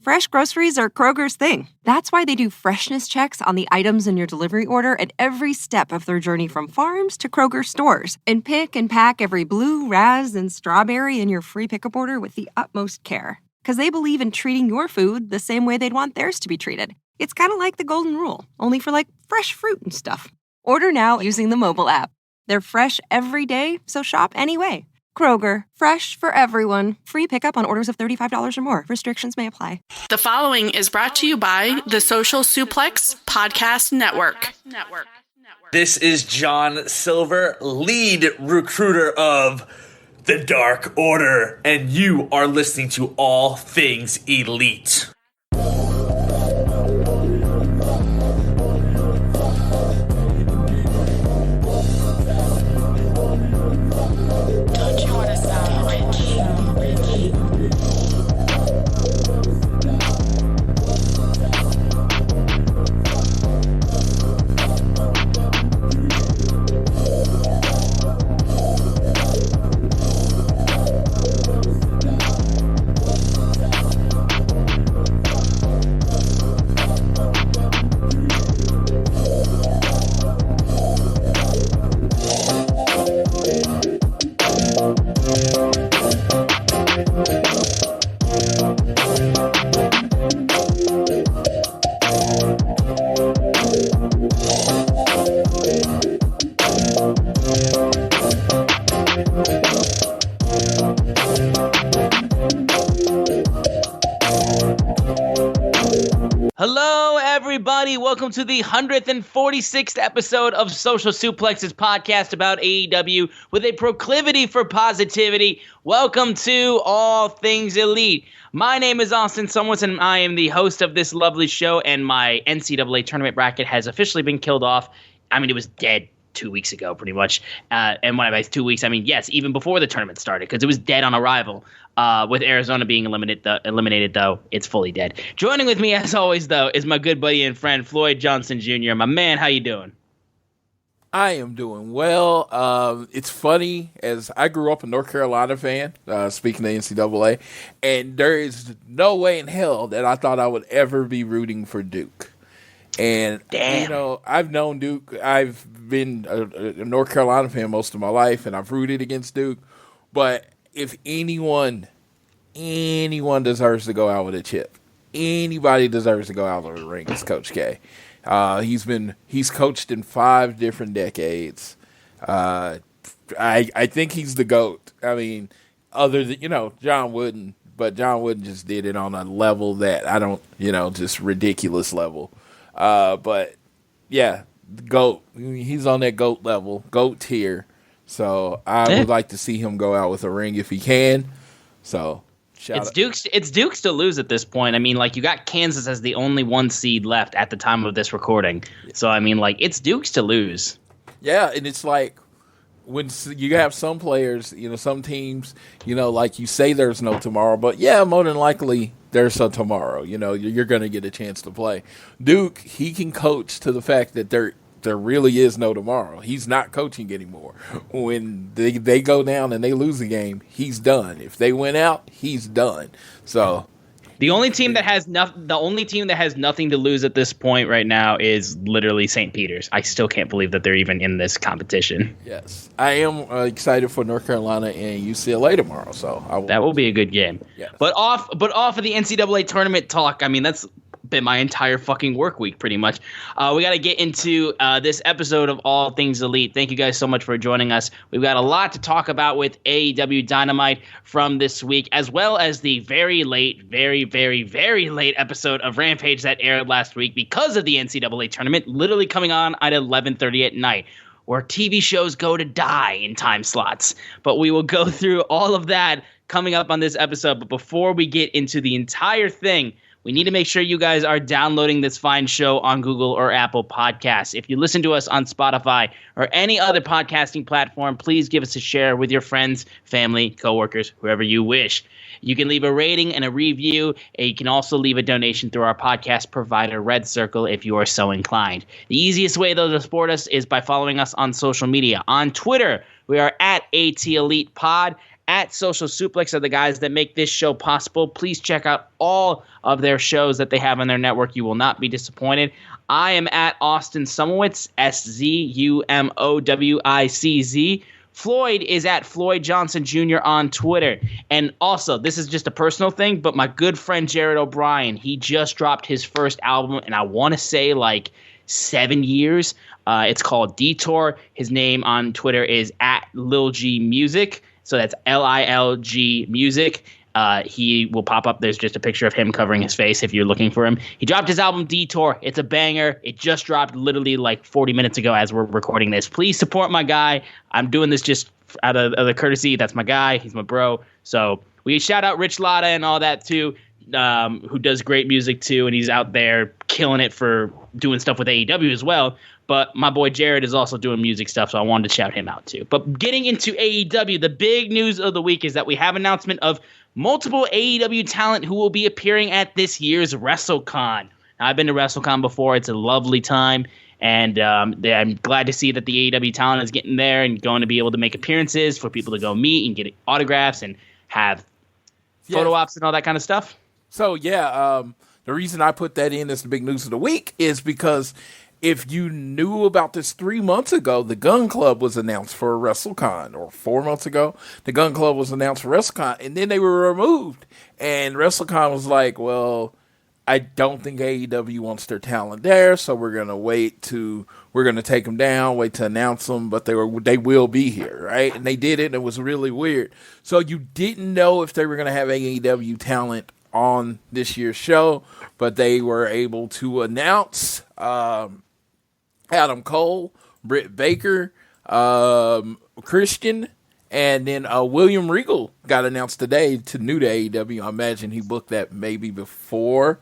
Fresh groceries are Kroger's thing. That's why they do freshness checks on the items in your delivery order at every step of their journey from farms to Kroger stores, and pick and pack every blue, raz, and strawberry in your free pickup order with the utmost care. Because they believe in treating your food the same way they'd want theirs to be treated. It's kind of like the golden rule, only for like fresh fruit and stuff. Order now using the mobile app. They're fresh every day, so shop anyway. Kroger, fresh for everyone. Free pickup on orders of $35 or more. Restrictions may apply. The following is brought to you by the Social Suplex Podcast Network. This is John Silver, lead recruiter of the Dark Order, and you are listening to All Things Elite. Welcome to the 146th episode of Social Suplex's podcast about AEW with a proclivity for positivity. Welcome to All Things Elite. My name is Austin Sumwitz, and I am the host of this lovely show, and my NCAA tournament bracket has officially been killed off. I mean, it was dead 2 weeks ago, pretty much. And when I say 2 weeks, I mean, yes, even before the tournament started, because it was dead on arrival. With Arizona being eliminated, though, it's fully dead. Joining with me, as always, though, is my good buddy and friend, Floyd Johnson Jr. My man, how you doing? I am doing well. It's funny, as I grew up a North Carolina fan, speaking of NCAA, and there is no way in hell that I thought I would ever be rooting for Duke. And, you know, I've known Duke. I've been a North Carolina fan most of my life, and I've rooted against Duke. But if anyone deserves to go out with a chip, anybody deserves to go out with a ring, it's Coach K. He's coached in 5 different decades. I think he's the GOAT. I mean, other than, John Wooden, but John Wooden just did it on a level that I don't, just ridiculous level. But yeah, the GOAT. He's on that GOAT level, GOAT tier. So I would like to see him go out with a ring if he can. So it's Duke's to lose at this point. I mean, like, you got Kansas as the only 1 seed left at the time of this recording. So I mean, like, it's Duke's to lose. Yeah, and it's like when you have some players, some teams, like you say there's no tomorrow, but yeah, more than likely there's a tomorrow. You're going to get a chance to play. Duke, he can coach to the fact that there really is no tomorrow. He's not coaching anymore. When they go down and they lose a game, he's done. If they win out, he's done. So the only team that has nothing to lose at this point right now is literally St. Peter's. I still can't believe that they're even in this competition. Yes, I am excited for North Carolina and UCLA tomorrow. So that will be a good game. Yes. But off of the NCAA tournament talk. I mean, that's been my entire fucking work week, pretty much. We got to get into this episode of All Things Elite. Thank you guys so much for joining us. We've got a lot to talk about with AEW Dynamite from this week, as well as the very late, very, very, very late episode of Rampage that aired last week because of the NCAA tournament, literally coming on at 11:30 at night, where TV shows go to die in time slots. But we will go through all of that coming up on this episode. But before we get into the entire thing, we need to make sure you guys are downloading this fine show on Google or Apple Podcasts. If you listen to us on Spotify or any other podcasting platform, please give us a share with your friends, family, coworkers, whoever you wish. You can leave a rating and a review, and you can also leave a donation through our podcast provider, Red Circle, if you are so inclined. The easiest way, though, to support us is by following us on social media. On Twitter, we are at AT Elite Pod. at Social Suplex are the guys that make this show possible. Please check out all of their shows that they have on their network. You will not be disappointed. I am at Austin Szumowicz, SZUMOWICZ. Floyd is at Floyd Johnson Jr. on Twitter. And also, this is just a personal thing, but my good friend Jared O'Brien, he just dropped his first album, and I want to say like 7 years. It's called Detour. His name on Twitter is at Lil G Music. So that's LILG Music. He will pop up. There's just a picture of him covering his face if you're looking for him. He dropped his album Detour. It's a banger. It just dropped literally like 40 minutes ago as we're recording this. Please support my guy. I'm doing this just out of the courtesy. That's my guy. He's my bro. So we shout out Rich Latta and all that too, who does great music too. And he's out there killing it for doing stuff with AEW as well. But my boy Jared is also doing music stuff, so I wanted to shout him out too. But getting into AEW, the big news of the week is that we have announcement of multiple AEW talent who will be appearing at this year's WrestleCon. Now, I've been to WrestleCon before. It's a lovely time, and I'm glad to see that the AEW talent is getting there and going to be able to make appearances for people to go meet and get autographs and have photo ops and all that kind of stuff. So, the reason I put that in as the big news of the week is because if you knew about this 3 months ago, the Gun Club was announced for WrestleCon, or 4 months ago, the Gun Club was announced for WrestleCon, and then they were removed. And WrestleCon was like, well, I don't think AEW wants their talent there, so we're going to take them down, wait to announce them, but they will be here, right? And they did it, and it was really weird. So you didn't know if they were going to have AEW talent on this year's show, but they were able to announce Adam Cole, Britt Baker, Christian, and then William Regal got announced today new to AEW. I imagine he booked that maybe before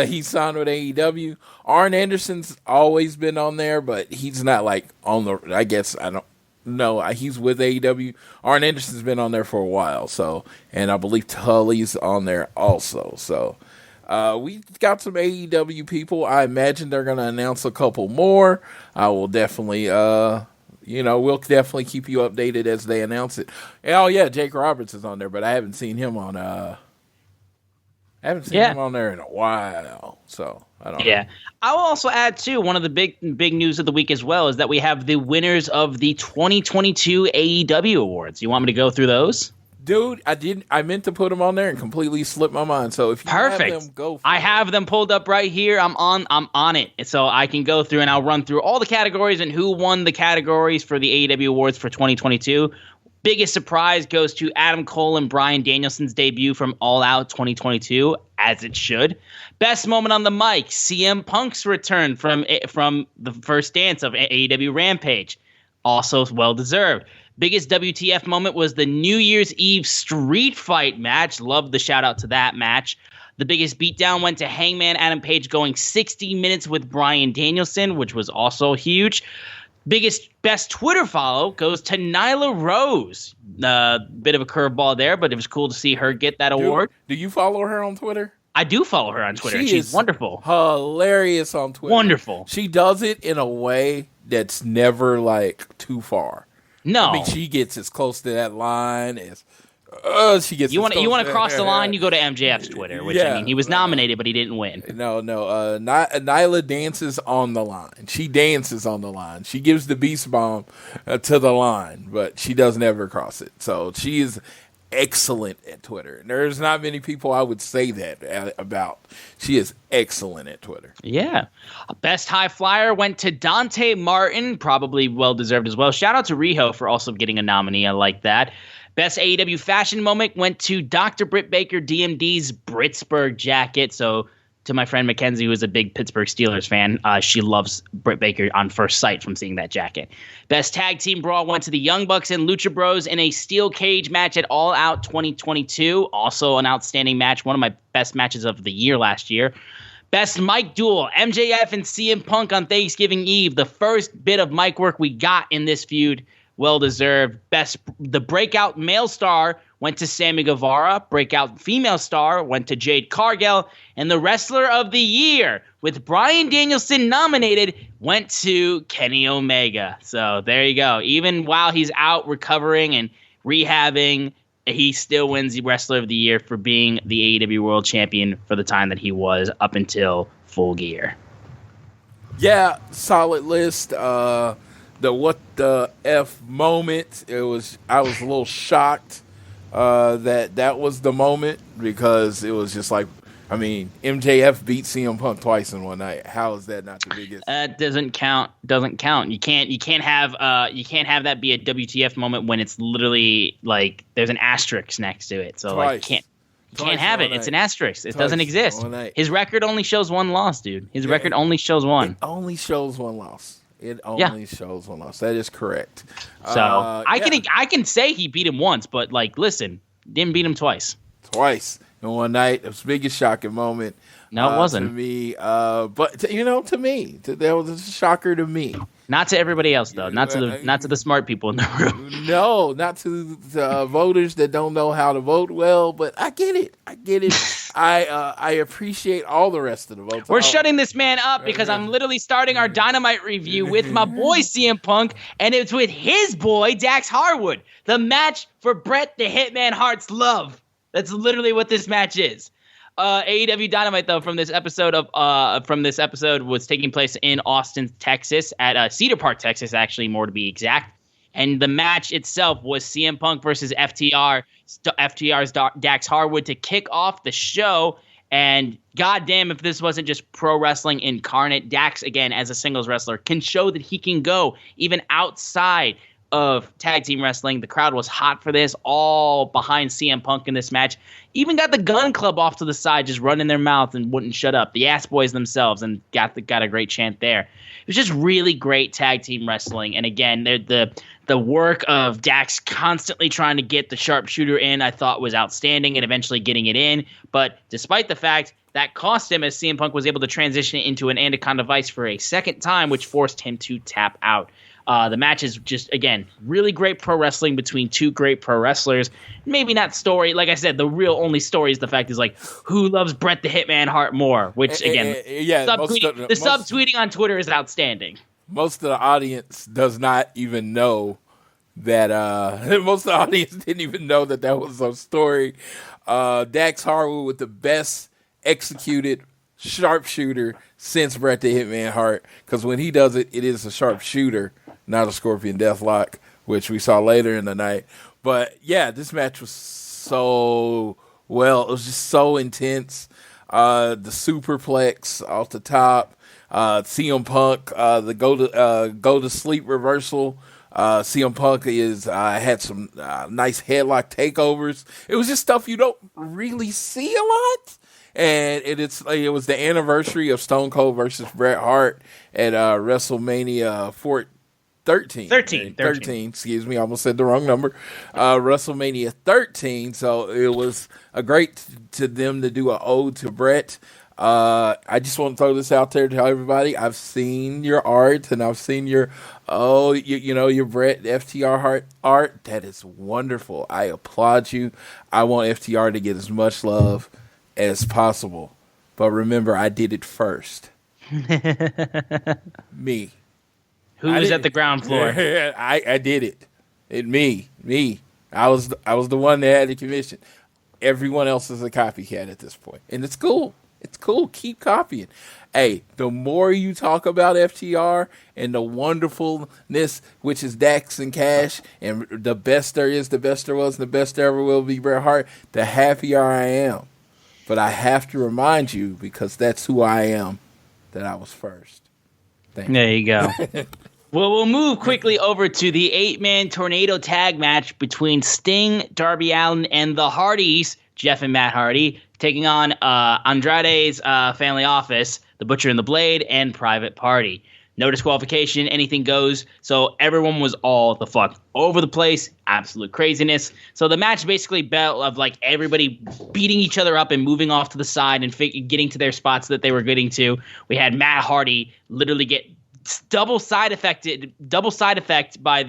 he signed with AEW. Arn Anderson's always been on there, but he's not like on the, I guess, I don't know. He's with AEW. Arn Anderson's been on there for a while, so, and I believe Tully's on there also, so. We got some AEW people. I imagine they're going to announce a couple more. I will definitely, we'll definitely keep you updated as they announce it. Oh yeah, Jake Roberts is on there, but I haven't seen him on. Him on there in a while, so I don't know. Yeah, I will also add too. One of the big news of the week as well is that we have the winners of the 2022 AEW Awards. You want me to go through those? Dude, I meant to put them on there and completely slipped my mind. So if you have them, go for it. I have them pulled up right here. I'm on it. So I can go through and I'll run through all the categories and who won the categories for the AEW Awards for 2022. Biggest surprise goes to Adam Cole and Bryan Danielson's debut from All Out 2022, as it should. Best moment on the mic, CM Punk's return from the first dance of AEW Rampage. Also well-deserved. Biggest WTF moment was the New Year's Eve street fight match. Love the shout out to that match. The biggest beatdown went to Hangman Adam Page going 60 minutes with Bryan Danielson, which was also huge. Best Twitter follow goes to Nyla Rose. Bit of a curveball there, but it was cool to see her get that award. Do you follow her on Twitter? I do follow her on Twitter. She's wonderful. Hilarious on Twitter. Wonderful. She does it in a way that's never like too far. No, I mean she gets as close to that line as she gets. You want to cross the line? You go to MJF's Twitter, which I mean, he was nominated, but he didn't win. No. Nyla dances on the line. She dances on the line. She gives the beast bomb to the line, but she doesn't ever cross it. So she is excellent at Twitter. And there's not many people I would say that about. She is excellent at Twitter. Yeah. Best high flyer went to Dante Martin, probably well-deserved as well. Shout out to Riho for also getting a nominee. I like that. Best AEW fashion moment went to Dr. Britt Baker, DMD's Britsburg jacket. So to my friend Mackenzie, who is a big Pittsburgh Steelers fan, she loves Britt Baker on first sight from seeing that jacket. Best tag team brawl went to the Young Bucks and Lucha Bros in a steel cage match at All Out 2022. Also an outstanding match, one of my best matches of the year last year. Best mic duel, MJF and CM Punk on Thanksgiving Eve. The first bit of mic work we got in this feud. Well-deserved. The breakout male star went to Sammy Guevara. Breakout female star went to Jade Cargill. And the wrestler of the year, with Bryan Danielson nominated, went to Kenny Omega. So there you go. Even while he's out recovering and rehabbing, he still wins the Wrestler of the Year for being the AEW World Champion for the time that he was up until Full Gear. Yeah, solid list. The what the F moment, I was a little shocked that was the moment, because it was just like, I mean, MJF beat CM Punk twice in one night. How is that not the biggest? Doesn't count. You can't have that be a WTF moment when it's literally like there's an asterisk next to it. So Twice. like can't have it. It's an asterisk. It doesn't exist. His record only shows one loss, dude. His record only shows one. It only shows one loss. Shows one loss. That is correct. So I can say he beat him once, but like, listen, didn't beat him twice. Twice in one night. It was the biggest shocking moment. No, it wasn't. To me. But to me, that was a shocker to me. Not to everybody else, though. Not to the smart people in the room. No, not to the voters that don't know how to vote well. But I get it. I appreciate all the rest of the votes. We're shutting this man up because I'm literally starting our Dynamite review with my boy CM Punk, and it's with his boy Dax Harwood. The match for Bret the Hitman Hart's love. That's literally what this match is. AEW Dynamite, though, from this episode was taking place in Austin, Texas, at Cedar Park, Texas, actually, more to be exact. And the match itself was CM Punk versus FTR's Dax Harwood to kick off the show. And goddamn, if this wasn't just pro wrestling incarnate, Dax, again, as a singles wrestler, can show that he can go even outside of tag team wrestling. The crowd was hot for this, all behind CM Punk in this match. Even got the Gun Club off to the side, just running their mouth and wouldn't shut up. The Ass Boys themselves, and got a great chant there. It was just really great tag team wrestling. And again, the work of Dax constantly trying to get the sharpshooter in, I thought was outstanding, and eventually getting it in. But despite the fact that cost him, as CM Punk was able to transition into an Anaconda Vice for a second time, which forced him to tap out. The match is just, again, really great pro wrestling between two great pro wrestlers. Maybe not story. Like I said, the real only story is the fact is, like, who loves Bret the Hitman Hart more? Which, again, subtweeting on Twitter is outstanding. Most of the audience does not even know that, most of the audience didn't even know that was a story. Dax Harwood with the best executed sharpshooter since Bret the Hitman Hart, because when he does it, it is a sharpshooter, not a Scorpion Deathlock, which we saw later in the night. But yeah, this match was it was just so intense. The superplex off the top, CM Punk, the go to sleep reversal. CM Punk had some nice headlock takeovers. It was just stuff you don't really see a lot. And it was the anniversary of Stone Cold versus Bret Hart at WrestleMania 13, excuse me, I almost said the wrong number. WrestleMania 13, so it was a great to them to do an ode to Bret. I just want to throw this out there to tell everybody, I've seen your art, and I've seen your Bret FTR Hart art. That is wonderful. I applaud you. I want FTR to get as much love as possible. But remember, I did it first. Me. Who's at the ground floor? I did it. Me. I was the one that had the commission. Everyone else is a copycat at this point. And it's cool. It's cool. Keep copying. Hey, the more you talk about FTR and the wonderfulness, which is Dax and Cash, and the best there is, the best there was, and the best there ever will be Bret Hart, the happier I am. But I have to remind you, because that's who I am, that I was first. Thank you. There you go. Well, we'll move quickly over to the 8-man tornado tag match between Sting, Darby Allen, and the Hardys, Jeff and Matt Hardy, taking on Andrade's Family Office, The Butcher and the Blade, and Private Party. No disqualification, anything goes. So everyone was all the fuck over the place. Absolute craziness. So the match basically built of like everybody beating each other up and moving off to the side and getting to their spots that they were getting to. We had Matt Hardy literally get double side effect by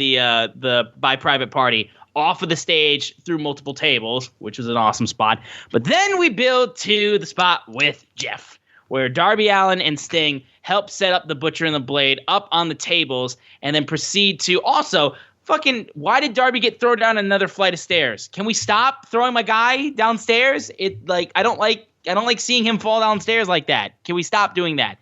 by Private Party off of the stage through multiple tables, which was an awesome spot. But then we build to the spot with Jeff, where Darby Allin and Sting help set up the Butcher and the Blade up on the tables, and then proceed to also Fucking, why did Darby get thrown down another flight of stairs? Can we stop throwing my guy downstairs? I don't like seeing him fall downstairs like that. Can we stop doing that?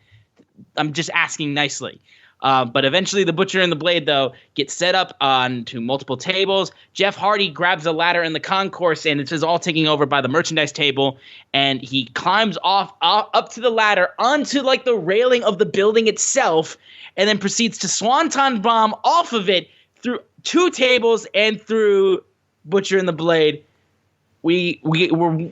I'm just asking nicely. But eventually the Butcher and the Blade, though, get set up onto multiple tables. Jeff Hardy grabs a ladder in the concourse, and it's all taking over by the merchandise table. And he climbs up to the ladder onto, like, the railing of the building itself, and then proceeds to Swanton Bomb off of it through 2 tables and through Butcher and the Blade. We're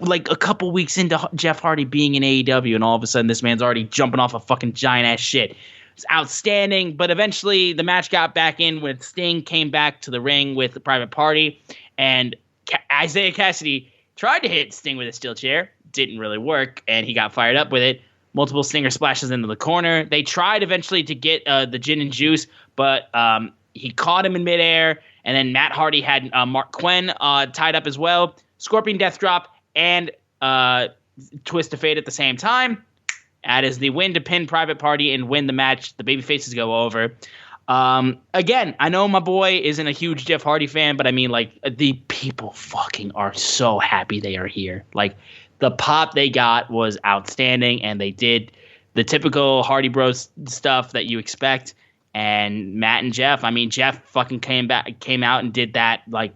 like a couple weeks into Jeff Hardy being in AEW, and all of a sudden this man's already jumping off a fucking giant-ass shit. It's outstanding, but eventually the match got back in when Sting came back to the ring with the Private Party, and Isaiah Cassidy tried to hit Sting with a steel chair. Didn't really work, and he got fired up with it. Multiple Stinger splashes into the corner. They tried eventually to get the gin and juice, but he caught him in midair, and then Matt Hardy had Mark Quinn tied up as well. Scorpion Death Drop and Twist of Fate at the same time. That is the win to pin Private Party and win the match. The babyfaces go over. Again, I know my boy isn't a huge Jeff Hardy fan, but I mean, like, the people fucking are so happy they are here. Like, the pop they got was outstanding, and they did the typical Hardy Bros stuff that you expect. And Matt and Jeff, I mean, Jeff fucking came out and did that, like,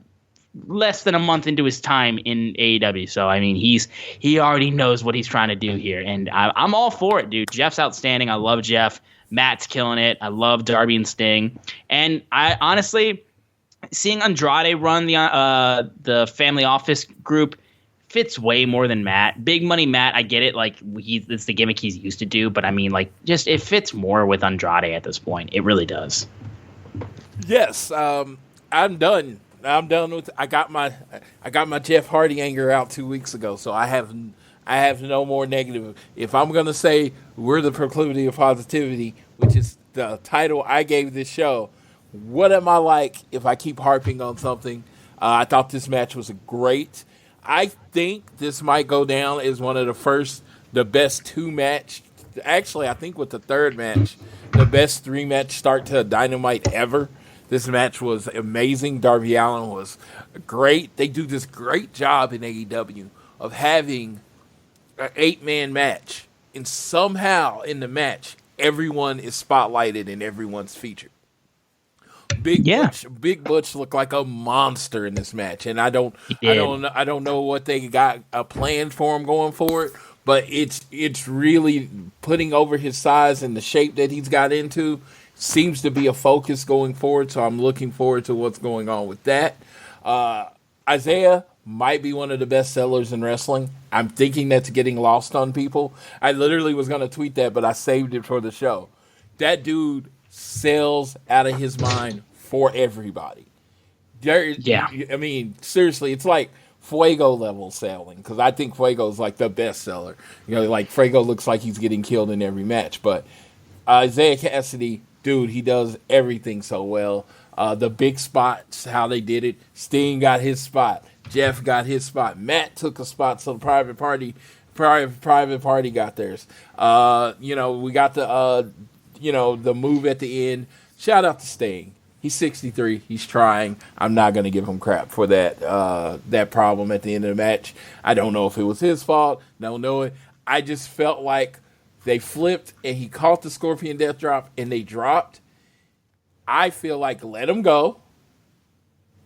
less than a month into his time in AEW. So, I mean, he already knows what he's trying to do here. And I'm all for it, dude. Jeff's outstanding. I love Jeff. Matt's killing it. I love Darby and Sting. And I honestly, seeing Andrade run the family office group fits way more than Matt. Big Money Matt, I get it. Like, it's the gimmick he's used to do. But, I mean, like, just it fits more with Andrade at this point. It really does. Yes, I'm done. I'm done with. I got my Jeff Hardy anger out 2 weeks ago, so I have no more negative. If I'm gonna say we're the proclivity of positivity, which is the title I gave this show, what am I like if I keep harping on something? I thought this match was great. I think this might go down as one of the best 2 match. Actually, I think with the 3rd match, the best 3 match start to a Dynamite ever. This match was amazing. Darby Allen was great. They do this great job in AEW of having an 8-man match. And somehow in the match, everyone is spotlighted and everyone's featured. Big Butch looked like a monster in this match. And I don't know what they got planned for him going forward. But it's really putting over his size and the shape that he's got into. Seems to be a focus going forward, so I'm looking forward to what's going on with that. Isaiah might be one of the best sellers in wrestling. I'm thinking that's getting lost on people. I literally was going to tweet that, but I saved it for the show. That dude sells out of his mind for everybody. I mean, seriously, it's like Fuego level selling, because I think Fuego's like the best seller. You know, like Fuego looks like he's getting killed in every match, but Isaiah Cassidy, dude, he does everything so well. The big spots, how they did it. Sting got his spot. Jeff got his spot. Matt took a spot, so the Private Party got theirs. We got the move at the end. Shout out to Sting. He's 63. He's trying. I'm not going to give him crap for that problem at the end of the match. I don't know if it was his fault. Don't know it. I just felt like they flipped, and he caught the Scorpion Death Drop, and they dropped. I feel like let him go,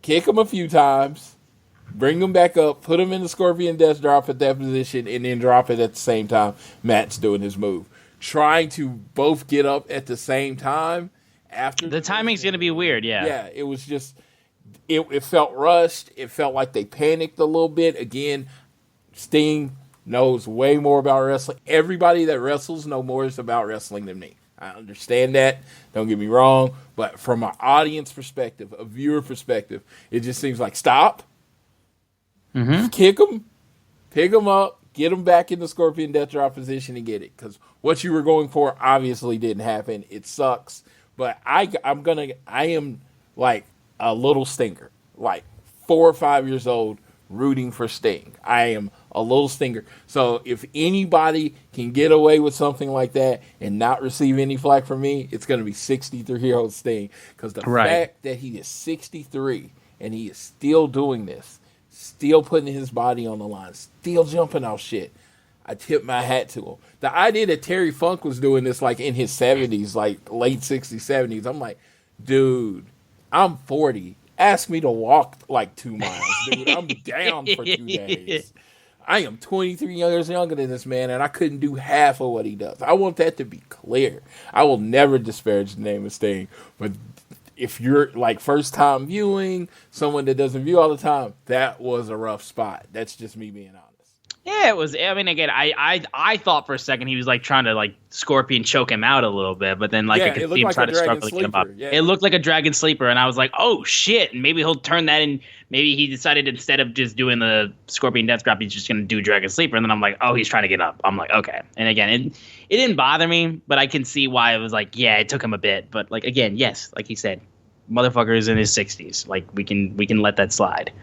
kick him a few times, bring him back up, put him in the Scorpion Death Drop at that position, and then drop it at the same time Matt's doing his move. Trying to both get up at the same time after the timing's going to be weird, yeah. Yeah, it was just it felt rushed. It felt like they panicked a little bit. Again, Sting knows way more about wrestling. Everybody that wrestles knows more about wrestling than me. I understand that. Don't get me wrong. But from an audience perspective, a viewer perspective, it just seems like stop, kick them, pick them up, get them back in the Scorpion Death Drop position and get it. Because what you were going for obviously didn't happen. It sucks. But I am like a little Stinger, like 4 or 5 years old, rooting for Sting. I am a little stinger. So if anybody can get away with something like that and not receive any flack from me, it's going to be 63-year-old Sting. Because the fact that he is 63 and he is still doing this, still putting his body on the line, still jumping off shit, I tip my hat to him. The idea that Terry Funk was doing this like in his 70s, like late 60s, 70s, I'm like, dude, I'm 40. Ask me to walk like 2 miles, dude. I'm down for 2 days. I am 23 years younger than this man, and I couldn't do half of what he does. I want that to be clear. I will never disparage the name of Sting, but if you're like first time viewing, someone that doesn't view all the time, that was a rough spot. That's just me being honest. Yeah, it was. I mean, again, I thought for a second he was like trying to like scorpion choke him out a little bit, but then like I could see him try to struggle to get him up. Yeah. It looked like a dragon sleeper, and I was like, oh shit, and maybe he'll turn that in. Maybe he decided instead of just doing the scorpion death drop, he's just gonna do dragon sleeper, and then I'm like, oh, he's trying to get up. I'm like, okay. And again, it didn't bother me, but I can see why it was like, yeah, it took him a bit, but like again, yes, like he said, motherfucker is in his 60s. Like we can let that slide.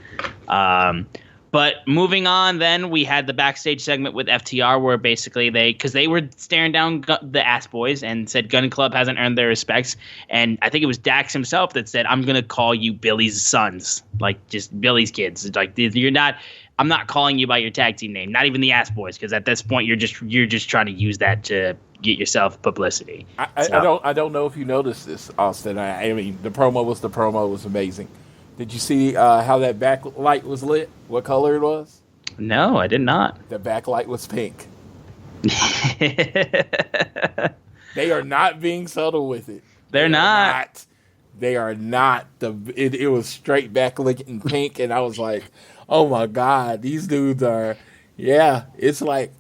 But moving on, then we had the backstage segment with FTR where basically because they were staring down the Ass Boys and said Gun Club hasn't earned their respects. And I think it was Dax himself that said, I'm going to call you Billy's sons, like just Billy's kids. It's like I'm not calling you by your tag team name, not even the Ass Boys, because at this point you're just trying to use that to get yourself publicity. I don't know if you noticed this, Austin. I mean, the promo was amazing. Did you see how that backlight was lit? What color it was? No, I did not. The backlight was pink. They are not being subtle with it. They're not. They are not. It was straight backlit and pink, and I was like, oh my God, these dudes are, yeah, it's like,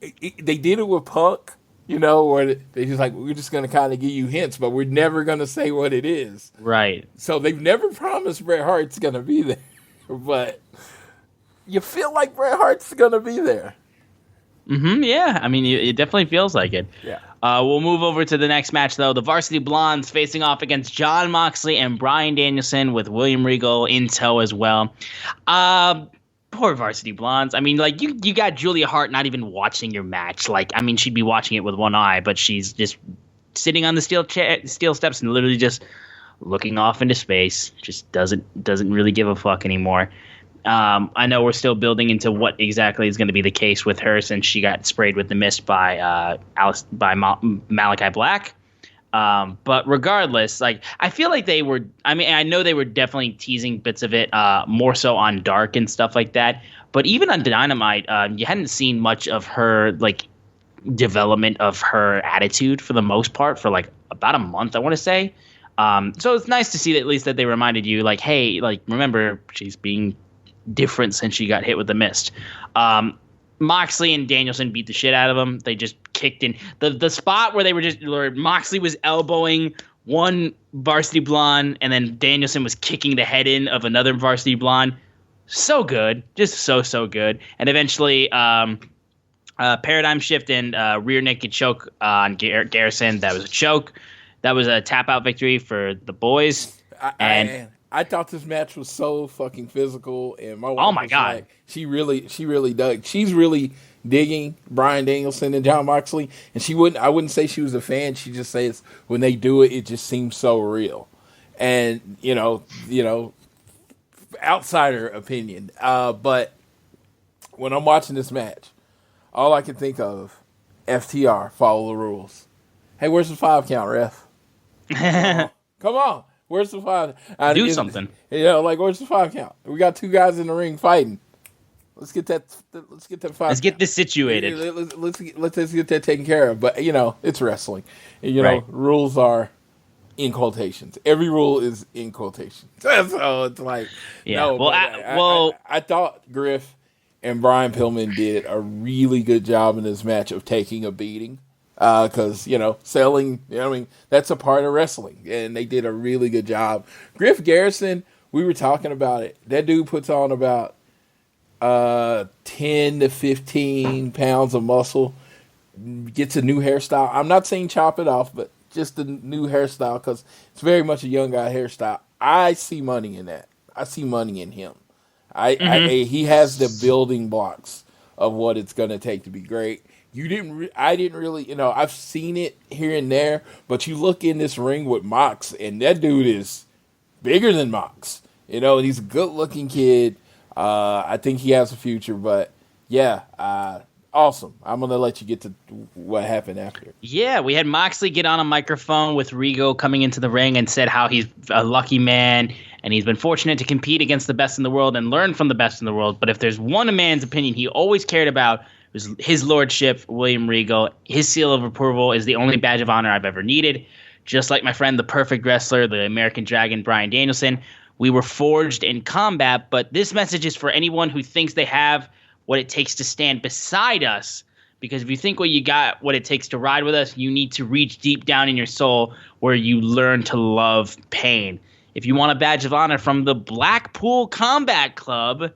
they did it with Punk. You know, where they just like, we're just going to kind of give you hints, but we're never going to say what it is. Right. So they've never promised Bret Hart's going to be there. But you feel like Bret Hart's going to be there. Mm-hmm, yeah. I mean, it definitely feels like it. Yeah. We'll move over to the next match, though. The Varsity Blondes facing off against Jon Moxley and Bryan Danielson with William Regal in tow as well. Poor Varsity Blondes. I mean, like, you got Julia Hart not even watching your match. Like, I mean, she'd be watching it with one eye, but she's just sitting on the steel steps and literally just looking off into space. Just doesn't really give a fuck anymore. I know we're still building into what exactly is going to be the case with her since she got sprayed with the mist by Malachi Black. But regardless, like, I feel like they were, I mean, I know they were definitely teasing bits of it, more so on Dark and stuff like that. But even on Dynamite, you hadn't seen much of her, like, development of her attitude for the most part for, like, about a month, I want to say. So it's nice to see that at least that they reminded you, like, hey, like, remember, she's being different since she got hit with the mist. Moxley and Danielson beat the shit out of him. They just kicked in the spot where Moxley was elbowing one Varsity Blonde and then Danielson was kicking the head in of another Varsity Blonde. So good. Just so good. And eventually paradigm shift and rear naked choke on Garrison. That was a choke. That was a tap out victory for the boys. I thought this match was so fucking physical, and my wife oh my god, like, she really dug. She's really digging Bryan Danielson and Jon Moxley, and I wouldn't say she was a fan. She just says when they do it, it just seems so real, and you know, outsider opinion. But when I'm watching this match, all I can think of, FTR, follow the rules. Hey, where's the 5 count, ref? Come on. Where's the 5? Do something. You know, like, where's the 5 count? We got 2 guys in the ring fighting. Let's get that 5. Let's get this situated. Let's get that taken care of. But, you know, it's wrestling. You know, rules are in quotations. Every rule is in quotations. So it's like, yeah. No. Well, I thought Griff and Brian Pillman did a really good job in this match of taking a beating. Because, you know, selling, you know, I mean, that's a part of wrestling. And they did a really good job. Griff Garrison, we were talking about it. That dude puts on about 10 to 15 pounds of muscle. Gets a new hairstyle. I'm not saying chop it off, but just a new hairstyle because it's very much a young guy hairstyle. I see money in that. I see money in him. He has the building blocks of what it's going to take to be great. I didn't really, I've seen it here and there, but you look in this ring with Mox, and that dude is bigger than Mox. And he's a good-looking kid. I think he has a future, but yeah, awesome. I'm going to let you get to what happened after. Yeah, we had Moxley get on a microphone with Rigo coming into the ring and said how he's a lucky man and he's been fortunate to compete against the best in the world and learn from the best in the world. But if there's one man's opinion he always cared about, it was his lordship, William Regal. His seal of approval is the only badge of honor I've ever needed. Just like my friend, the perfect wrestler, the American Dragon, Bryan Danielson. We were forged in combat, but this message is for anyone who thinks they have what it takes to stand beside us. Because if you think what it takes to ride with us, you need to reach deep down in your soul where you learn to love pain. If you want a badge of honor from the Blackpool Combat Club,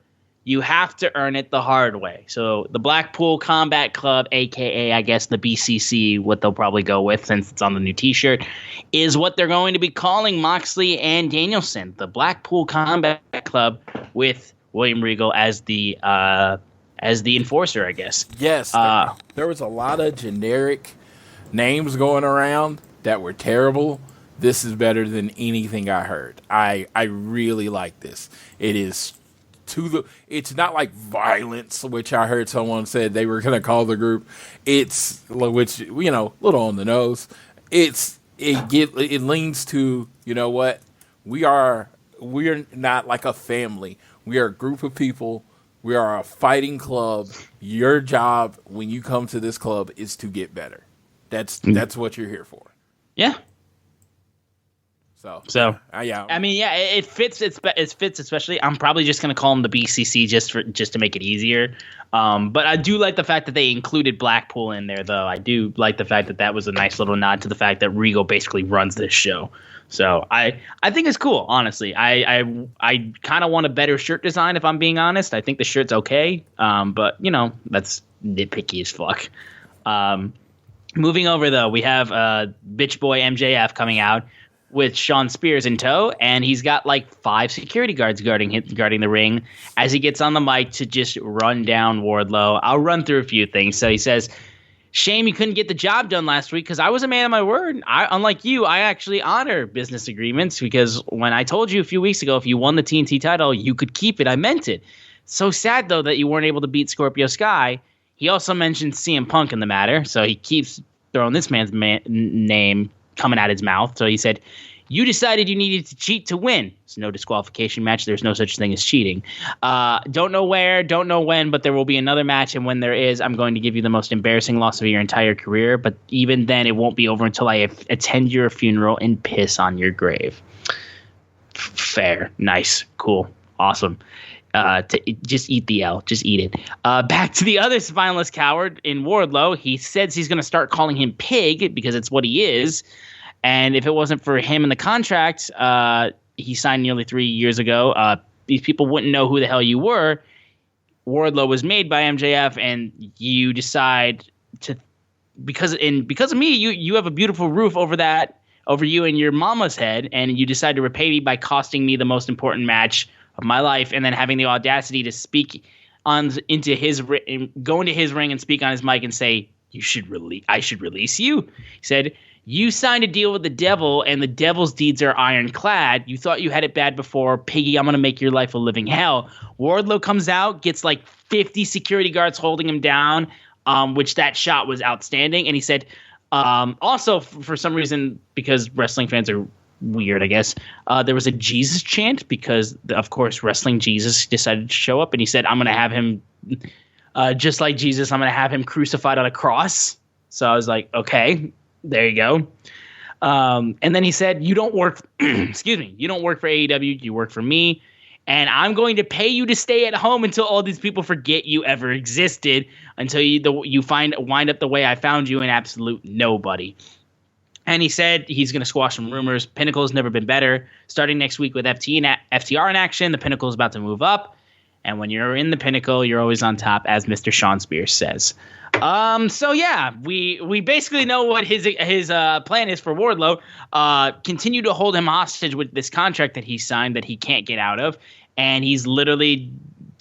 you have to earn it the hard way. So the Blackpool Combat Club, a.k.a. I guess the BCC, what they'll probably go with since it's on the new T-shirt, is what they're going to be calling Moxley and Danielson. The Blackpool Combat Club with William Regal as the enforcer, I guess. Yes, there was a lot of generic names going around that were terrible. This is better than anything I heard. I really like this. It is it's not like Violence, which I heard someone said they were going to call the group. It's which little on the nose. It leans to what we're not like a family. We are a group of people. We are a fighting club. Your job when you come to this club is to get better. That's what you're here for. Yeah. So yeah. I mean, yeah, it fits. It fits, especially. I'm probably just gonna call them the BCC just to make it easier. But I do like the fact that they included Blackpool in there, though. I do like the fact that was a nice little nod to the fact that Regal basically runs this show. So I think it's cool, honestly. I kind of want a better shirt design, if I'm being honest. I think the shirt's okay, but that's nitpicky as fuck. Moving over though, we have bitch boy MJF coming out with Sean Spears in tow, and he's got like 5 security guards guarding the ring as he gets on the mic to just run down Wardlow. I'll run through a few things. So he says, "Shame you couldn't get the job done last week because I was a man of my word. Unlike you, I actually honor business agreements because when I told you a few weeks ago if you won the TNT title, you could keep it. I meant it. So sad, though, that you weren't able to beat Scorpio Sky." He also mentioned CM Punk in the matter, so he keeps throwing this man's name coming out his mouth. So he said, "You decided you needed to cheat to win. It's no disqualification match. There's no such thing as cheating. Don't know where, don't know when, but there will be another match. And when there is, I'm going to give you the most embarrassing loss of your entire career. But even then, it won't be over until I attend your funeral and piss on your grave." Fair. Nice. Cool. Awesome. Just eat the L. Just eat it. Back to the other spineless coward in Wardlow. He says he's going to start calling him Pig because it's what he is. And if it wasn't for him in the contract he signed nearly 3 years ago, these people wouldn't know who the hell you were. Wardlow was made by MJF, and you decide to because of me, you have a beautiful roof over you and your mama's head, and you decide to repay me by costing me the most important match of my life, and then having the audacity to speak go into his ring and speak on his mic and say, I should release you. He said, "You signed a deal with the devil, and the devil's deeds are ironclad. You thought you had it bad before. Piggy, I'm going to make your life a living hell." Wardlow comes out, gets like 50 security guards holding him down, which that shot was outstanding. And he said, also, for some reason, because wrestling fans are weird, I guess, there was a Jesus chant because, of course, Wrestling Jesus decided to show up. And he said, "I'm going to have him, just like Jesus, I'm going to have him crucified on a cross." So I was like, okay. There you go. And then he said, "You don't work, you don't work for AEW, you work for me. And I'm going to pay you to stay at home until all these people forget you ever existed, until you wind up the way I found you, an absolute nobody." And he said he's going to squash some rumors. Pinnacle's never been better. Starting next week with FTR in action, the Pinnacle is about to move up. And when you're in the Pinnacle, you're always on top, as Mr. Sean Spears says. So yeah, we basically know what his plan is for Wardlow. Continue to hold him hostage with this contract that he signed that he can't get out of, and he's literally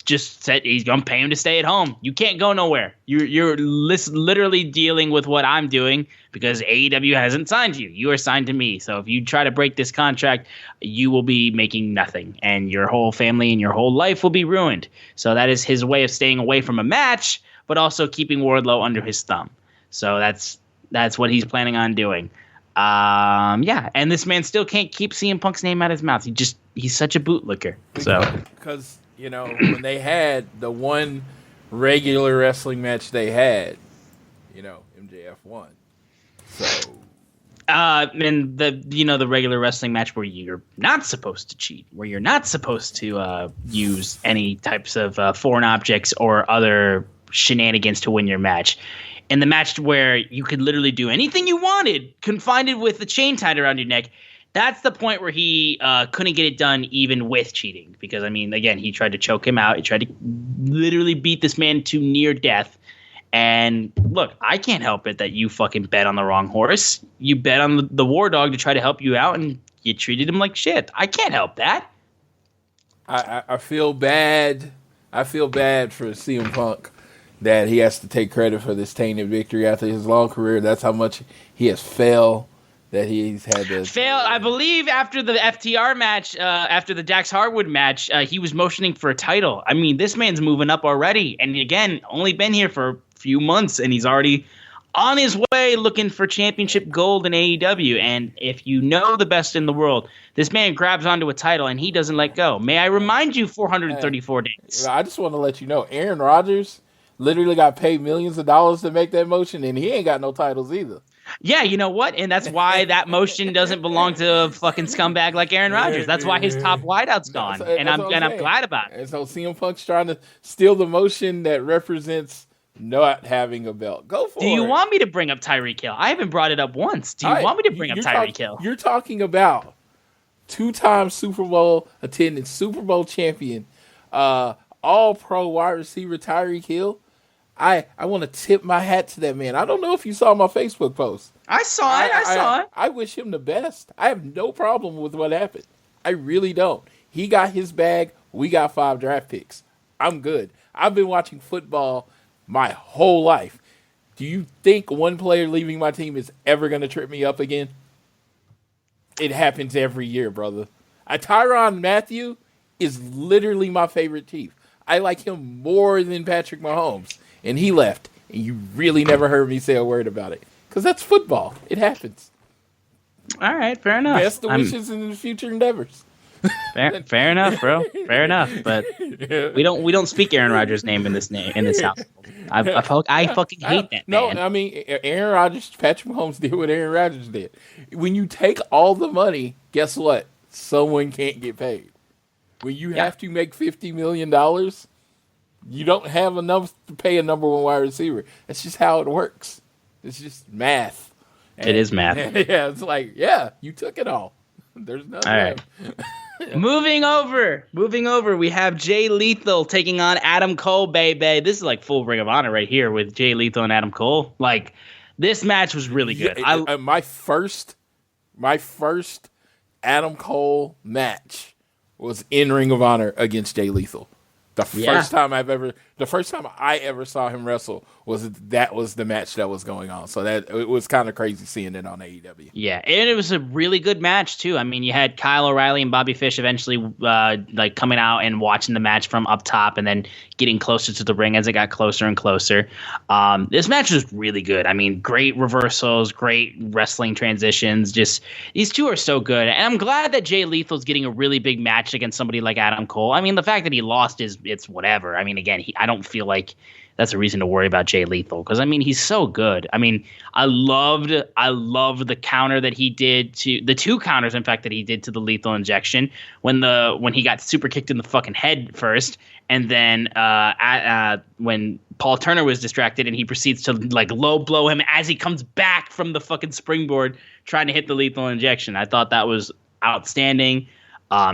just said he's gonna pay him to stay at home. You can't go nowhere. You're literally dealing with what I'm doing because AEW hasn't signed you. You are signed to me. So if you try to break this contract, you will be making nothing, and your whole family and your whole life will be ruined. So that is his way of staying away from a match, but also keeping Wardlow under his thumb. So that's what he's planning on doing. Yeah, and this man still can't keep CM Punk's name out of his mouth. He's such a bootlicker. So because when they had the one regular wrestling match they had, MJF won. So and the regular wrestling match where you're not supposed to cheat, where you're not supposed to use any types of foreign objects or other shenanigans to win your match. In the match where you could literally do anything you wanted, confined with the chain tied around your neck, that's the point where he couldn't get it done even with cheating. Because, again, he tried to choke him out. He tried to literally beat this man to near death. And look, I can't help it that you fucking bet on the wrong horse. You bet on the War Dog to try to help you out, and you treated him like shit. I can't help that. I feel bad. I feel bad for CM Punk that he has to take credit for this tainted victory after his long career. That's how much he has failed. That he's had to fail. I believe after the FTR match, after the Dax Harwood match, he was motioning for a title. This man's moving up already, and again, only been here for a few months, and he's already on his way looking for championship gold in AEW. And if you know the best in the world, this man grabs onto a title and he doesn't let go. May I remind you, 434 days. I just want to let you know, Aaron Rodgers literally got paid millions of dollars to make that motion, and he ain't got no titles either. Yeah, you know what? And that's why that motion doesn't belong to a fucking scumbag like Aaron Rodgers. That's why his top wideout's gone, and I'm glad about it. And so CM Punk's trying to steal the motion that represents not having a belt. Go for it. Do you want me to bring up Tyreek Hill? I haven't brought it up once. Do you want me to bring up Tyreek Hill? You're talking about two-time Super Bowl attendant, Super Bowl champion, all-pro wide receiver Tyreek Hill. I want to tip my hat to that man. I don't know if you saw my Facebook post. I saw it. I wish him the best. I have no problem with what happened. I really don't. He got his bag. We got 5 draft picks. I'm good. I've been watching football my whole life. Do you think one player leaving my team is ever going to trip me up again? It happens every year, brother. Tyrann Mathieu is literally my favorite Chief. I like him more than Patrick Mahomes. And he left, and you really never heard me say a word about it. Because that's football. It happens. All right, fair enough. Best of wishes in the future endeavors. Fair enough, bro. Fair enough. But we don't speak Aaron Rodgers' name in this house. I fucking hate that, man. No, Aaron Rodgers, Patrick Mahomes did what Aaron Rodgers did. When you take all the money, guess what? Someone can't get paid. When you have to make $50 million, you don't have enough to pay a number one wide receiver. That's just how it works. It's just math. It is math. Yeah, it's like, you took it all. There's nothing. All right. Moving over, we have Jay Lethal taking on Adam Cole, baby. This is like full Ring of Honor right here with Jay Lethal and Adam Cole. Like, this match was really good. My first Adam Cole match was in Ring of Honor against Jay Lethal. The first time I ever saw him wrestle was the match that was going on. So that it was kind of crazy seeing it on AEW. Yeah, and it was a really good match too. You had Kyle O'Reilly and Bobby Fish eventually coming out and watching the match from up top, and then getting closer to the ring as it got closer and closer. This match was really good. Great reversals, great wrestling transitions. Just these two are so good, and I'm glad that Jay Lethal's getting a really big match against somebody like Adam Cole. The fact that he lost it's whatever. Again, I don't feel like that's a reason to worry about Jay Lethal because he's so good. I loved the counter that he did to the 2 counters, in fact, that he did to the lethal injection when he got super kicked in the fucking head first, and then when Paul Turner was distracted and he proceeds to low blow him as he comes back from the fucking springboard trying to hit the lethal injection. I thought that was outstanding.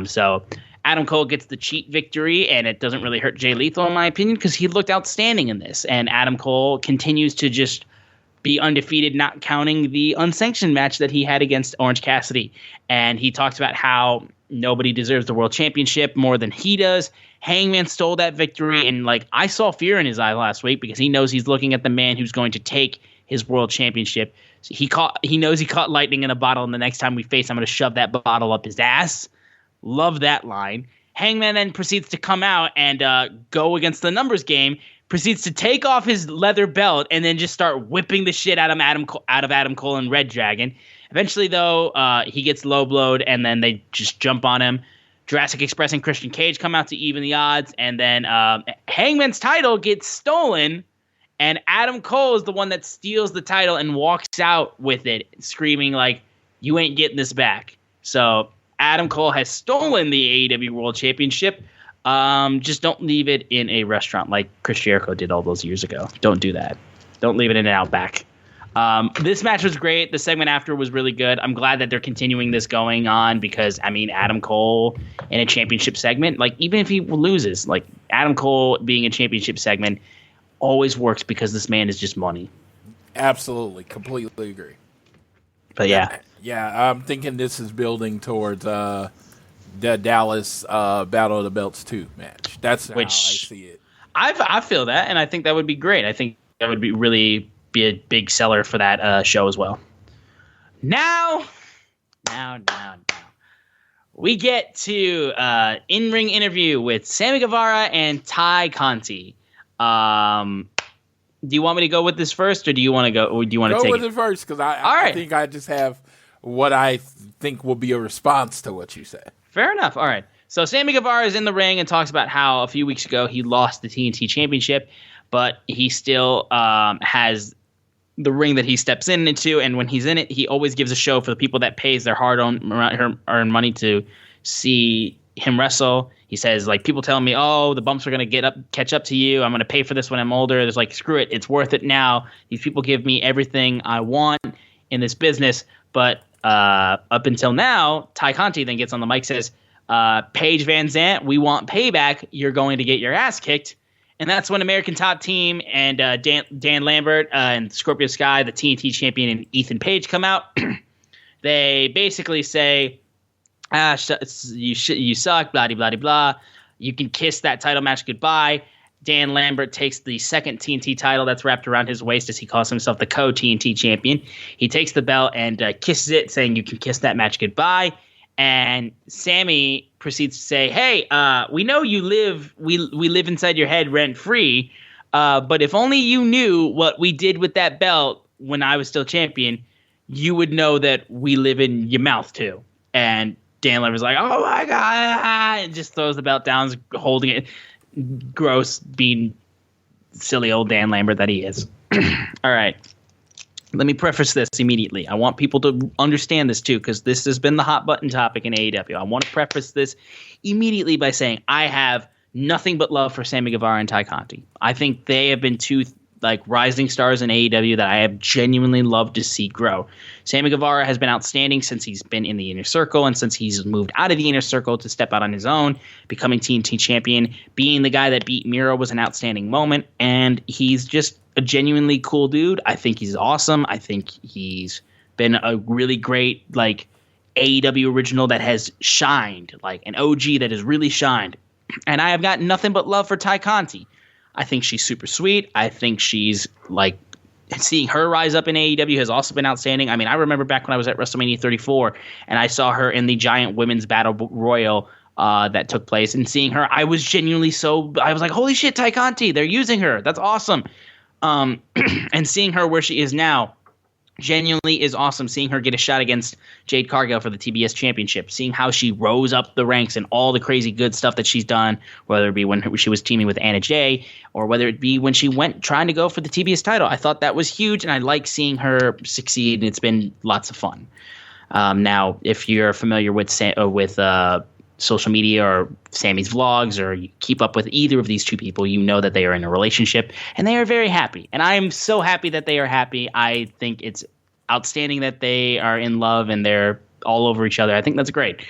So Adam Cole gets the cheat victory, and it doesn't really hurt Jay Lethal, in my opinion, because he looked outstanding in this. And Adam Cole continues to just be undefeated, not counting the unsanctioned match that he had against Orange Cassidy. And he talks about how Nobody deserves the world championship more than he does. Hangman stole that victory, and like I saw fear in his eye last week because he knows he's looking at the man who's going to take his world championship. So he knows he caught lightning in a bottle, and the next time we face, I'm going to shove that bottle up his ass. Love that line. Hangman then proceeds to come out and go against the numbers game. Proceeds to take off his leather belt and then just start whipping the shit out of Adam Cole and Red Dragon. Eventually, though, he gets low blowed, and then they just jump on him. Jurassic Express and Christian Cage come out to even the odds, and then Hangman's title gets stolen, and Adam Cole is the one that steals the title and walks out with it, screaming like, "You ain't getting this back." So Adam Cole has stolen the AEW World Championship. Just don't leave it in a restaurant like Chris Jericho did all those years ago. Don't do that. Don't leave it in an Outback. This match was great. The segment after was really good. I'm glad that they're continuing this going on because, I mean, Adam Cole in a championship segment, like even if he loses, like Adam Cole being a championship segment always works because this man is just money. Absolutely. Completely agree. But yeah. Yeah, I'm thinking this is building towards the Dallas Battle of the Belts 2 match. That's how I see it. I feel that, and I think that would be great. I think that would really be a big seller for that show as well. Now, we get to in-ring interview with Sammy Guevara and Tay Conti. Do you want me to go with this first, or do you want to go? Or do you want to take with it first? Because I think I just have what I think will be a response to what you said. Fair enough. All right. So Sammy Guevara is in the ring and talks about how a few weeks ago he lost the TNT Championship, but he still has the ring that he steps into, and when he's in it, he always gives a show for the people that pays their hard-earned money to see him wrestle. He says, like, people tell me, oh, the bumps are going to catch up to you. I'm going to pay for this when I'm older. There's like, screw it. It's worth it now. These people give me everything I want in this business. But up until now, Tay Conti then gets on the mic, says, Paige Van Zant, we want payback. You're going to get your ass kicked. And that's when American Top Team and Dan Lambert and Scorpio Sky, the TNT champion, and Ethan Page come out. They basically say, you suck, blah, blah, blah. You can kiss that title match goodbye. Dan Lambert takes the second TNT title that's wrapped around his waist as he calls himself the co-TNT champion. He takes the belt and kisses it, saying you can kiss that match goodbye. And Sammy proceeds to say, hey, we know you live, we live inside your head rent-free, but if only you knew what we did with that belt when I was still champion, you would know that we live in your mouth too. And Dan Lambert's like, oh my God, and just throws the belt down, holding it. Gross, being silly old Dan Lambert that he is. All right. Let me preface this immediately. I want people to understand this too, because this has been the hot button topic in AEW. I want to preface this immediately by saying I have nothing but love for Sammy Guevara and Tay Conti. I think they have been two rising stars in AEW that I have genuinely loved to see grow. Sammy Guevara has been outstanding since he's been in the Inner Circle and since he's moved out of the Inner Circle to step out on his own, becoming TNT champion. Being the guy that beat Miro was an outstanding moment, and he's just a genuinely cool dude. I think he's awesome. I think he's been a really great AEW original that has shined, like an OG that has really shined. And I have got nothing but love for Tay Conti. I think she's super sweet. I think she's seeing her rise up in AEW has also been outstanding. I mean, I remember back when I was at WrestleMania 34 and I saw her in the giant women's battle royal that took place, and seeing her, I was genuinely I was like, holy shit, Tay Conti, they're using her. That's awesome. And seeing her where she is now genuinely is awesome. Seeing her get a shot against Jade Cargill for the TBS championship, seeing how she rose up the ranks and all the crazy good stuff that she's done, whether it be when she was teaming with Anna Jay or whether it be when she went trying to go for the TBS title. I thought that was huge, and I like seeing her succeed, and it's been lots of fun. Now, if you're familiar with social media or Sammy's vlogs, or you keep up with either of these two people, you know that they are in a relationship and they are very happy. And I am so happy that they are happy. I think it's outstanding that they are in love and they're all over each other. I think that's great.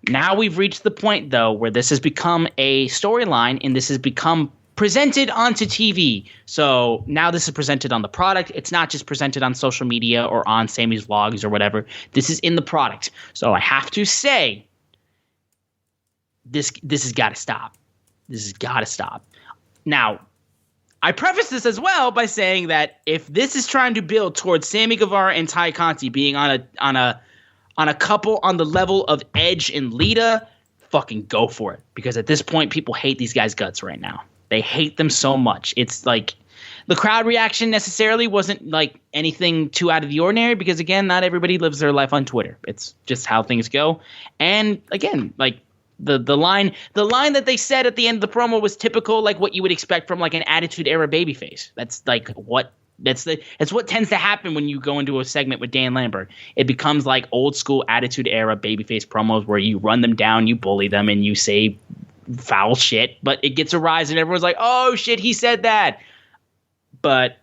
Now we've reached the point, though, where this has become a storyline and this has become presented onto TV. So now this is presented on the product. It's not just presented on social media or on Sammy's vlogs or whatever. This is in the product. So I have to say, this has got to stop. This has got to stop. Now, I preface this as well by saying that if this is trying to build towards Sammy Guevara and Ty Conti being on a couple on the level of Edge and Lita, fucking go for it. Because at this point, people hate these guys' guts right now. They hate them so much. It's like the crowd reaction necessarily wasn't like anything too out of the ordinary because, again, not everybody lives their life on Twitter. It's just how things go. And again, like the line that they said at the end of the promo was typical, like what you would expect from like an Attitude Era babyface. That's like it's what tends to happen when you go into a segment with Dan Lambert. It becomes like old school Attitude Era babyface promos where you run them down, you bully them, and you say foul shit, but it gets a rise and everyone's like, oh shit, he said that. But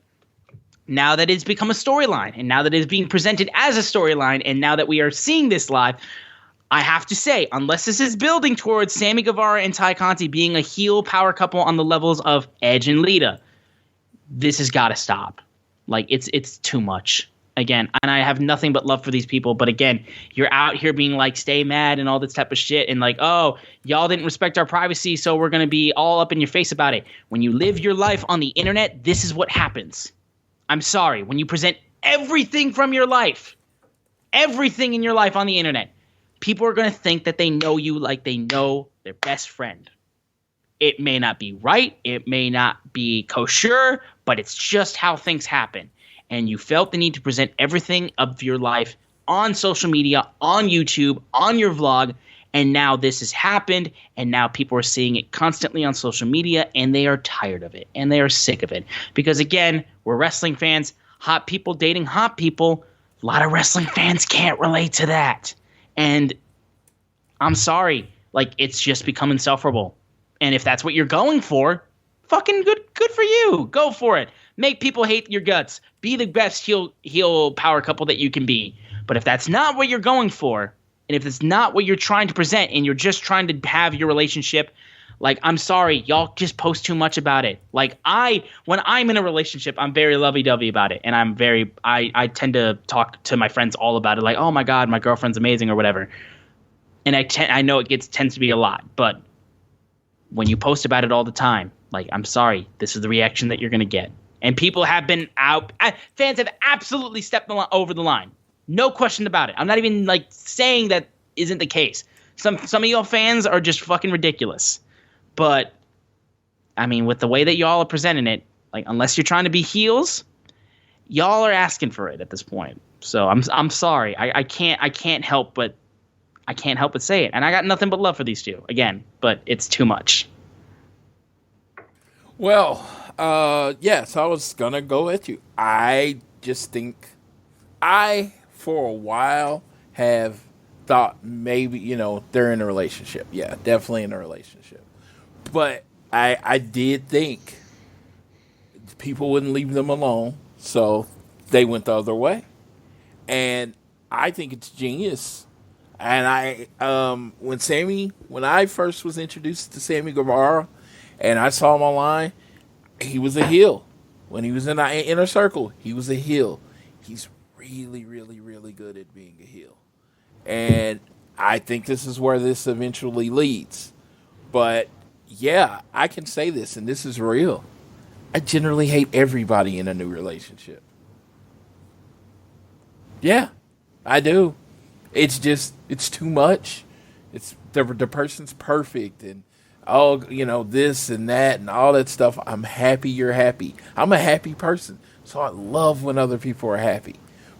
now that it's become a storyline, and now that it's being presented as a storyline, and now that we are seeing this live, I have to say, unless this is building towards Sammy Guevara and Ty Conti being a heel power couple on the levels of Edge and Lita, this has got to stop. Like, it's too much. Again, and I have nothing but love for these people, but again, you're out here being like, stay mad and all this type of shit, and like, oh, y'all didn't respect our privacy, so we're going to be all up in your face about it. When you live your life on the internet, this is what happens. I'm sorry. When you present everything from your life, everything in your life on the internet, people are going to think that they know you like they know their best friend. It may not be right. It may not be kosher, but it's just how things happen. And you felt the need to present everything of your life on social media, on YouTube, on your vlog, and now this has happened, and now people are seeing it constantly on social media, and they are tired of it, and they are sick of it. Because again, we're wrestling fans, hot people dating hot people. A lot of wrestling fans can't relate to that. And I'm sorry, like, it's just become insufferable. And if that's what you're going for, fucking good for you. Go for it. Make people hate your guts. Be the best heel power couple that you can be. But if that's not what you're going for, and if it's not what you're trying to present, and you're just trying to have your relationship, like, I'm sorry, y'all just post too much about it. Like, when I'm in a relationship, I'm very lovey-dovey about it. And I tend to talk to my friends all about it. Like, oh my God, my girlfriend's amazing or whatever. And I know it tends to be a lot. But when you post about it all the time, like, I'm sorry, this is the reaction that you're going to get. And people have been out. Fans have absolutely stepped over the line. No question about it. I'm not even like saying that isn't the case. Some of y'all fans are just fucking ridiculous. But I mean, with the way that y'all are presenting it, like, unless you're trying to be heels, y'all are asking for it at this point. So I'm sorry. I can't help but say it. And I got nothing but love for these two again, but it's too much. Well, yes, I was gonna go with you. I just think for a while have thought maybe, they're in a relationship. Yeah, definitely in a relationship. But I did think people wouldn't leave them alone, so they went the other way. And I think it's genius. And when I first was introduced to Sammy Guevara and I saw him online, he was a heel. When he was in our inner circle, he was a heel. He's really, really, really good at being a heel. And I think this is where this eventually leads. But, yeah, I can say this, and this is real. I generally hate everybody in a new relationship. Yeah, I do. It's too much. It's the person's perfect and this and that and all that stuff. I'm happy you're happy. I'm a happy person, so I love when other people are happy.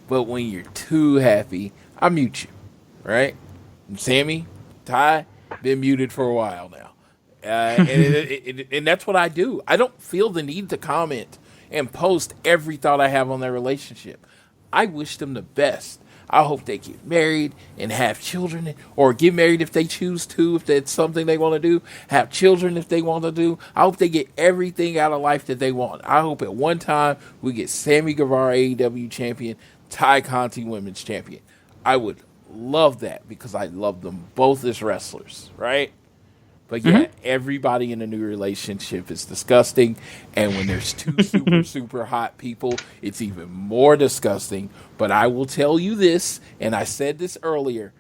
But when you're too happy, I mute you, right? And Sammy, Ty, been muted for a while now. And that's what I do. I don't feel the need to comment and post every thought I have on their relationship. I wish them the best. I hope they get married and have children, or get married if they choose to, if that's something they want to do, have children if they want to do. I hope they get everything out of life that they want. I hope at one time we get Sammy Guevara AEW champion, Ty Conti women's champion. I would love that because I love them both as wrestlers, right? But yeah, everybody in a new relationship is disgusting. And when there's two super, super hot people, it's even more disgusting. But I will tell you this, and I said this earlier,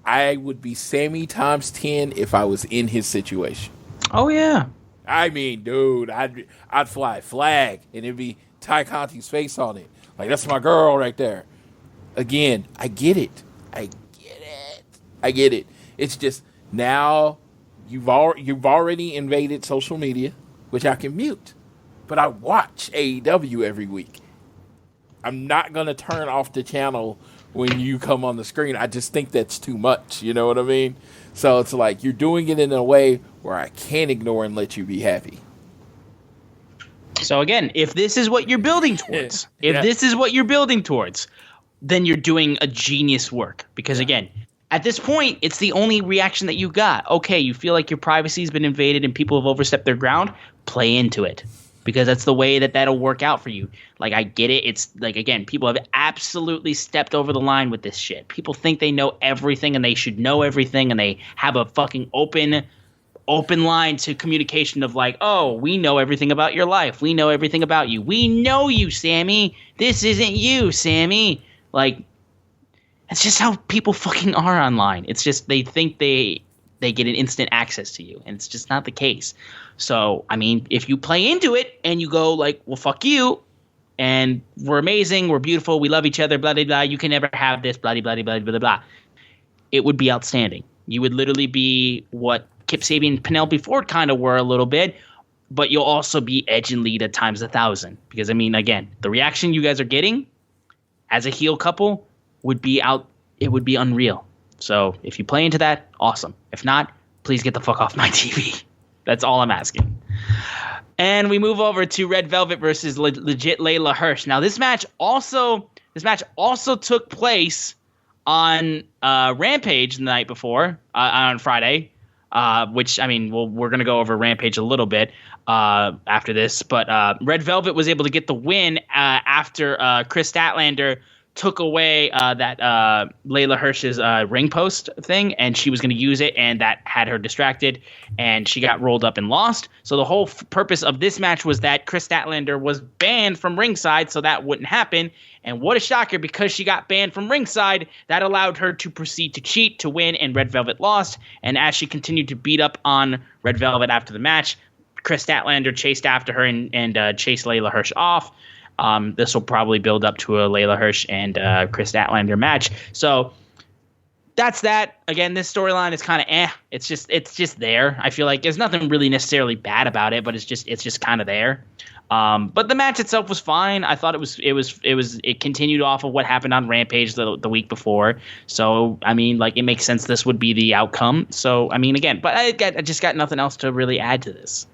I would be Sammy times 10 if I was in his situation. Oh yeah. I mean, dude, I'd fly a flag and it'd be Ty Conti's face on it. Like, that's my girl right there. Again, I get it. It's just now you've already invaded social media, which I can mute. But I watch AEW every week. I'm not going to turn off the channel when you come on the screen. I just think that's too much. You know what I mean? So it's like you're doing it in a way where I can't ignore and let you be happy. So again, if this is what you're building towards, then you're doing a genius work. Because again, at this point, it's the only reaction that you got. Okay, you feel like your privacy has been invaded and people have overstepped their ground. Play into it. Because that's the way that'll work out for you. Like, I get it. It's like, again, people have absolutely stepped over the line with this shit. People think they know everything and they should know everything, and they have a fucking open line to communication of like, oh, we know everything about your life. We know everything about you. We know you, Sammy. This isn't you, Sammy. Like, it's just how people fucking are online. It's just they think they get an instant access to you, and it's just not the case. So, I mean, if you play into it and you go like, well, fuck you, and we're amazing, we're beautiful, we love each other, blah, blah, blah, you can never have this, blah, blah, blah, blah, blah, blah, it would be outstanding. You would literally be what Kip Sabian and Penelope Ford kind of were a little bit, but you'll also be Edge and Lita times 1,000. Because, I mean, again, the reaction you guys are getting as a heel couple would be it would be unreal. So if you play into that, awesome. If not, please get the fuck off my TV. That's all I'm asking. And we move over to Red Velvet versus legit Layla Hirsch. Now, this match also took place on Rampage the night before, on Friday. Which, I mean, we're going to go over Rampage a little bit after this. But Red Velvet was able to get the win after Chris Statlander took away that Layla Hirsch's ring post thing, and she was going to use it, and that had her distracted, and she got rolled up and lost. So the whole purpose of this match was that Chris Statlander was banned from ringside, so that wouldn't happen. And what a shocker, because she got banned from ringside, that allowed her to proceed to cheat, to win, and Red Velvet lost. And as she continued to beat up on Red Velvet after the match, Chris Statlander chased after her and chased Layla Hirsch off. This will probably build up to a Layla Hirsch and Chris Statlander match. So that's that. Again, this storyline is kind of It's just there. I feel like there's nothing really necessarily bad about it, but it's just kind of there. But the match itself was fine. I thought it continued off of what happened on Rampage the week before. So I mean, like, it makes sense this would be the outcome. So I mean, again, but I just got nothing else to really add to this.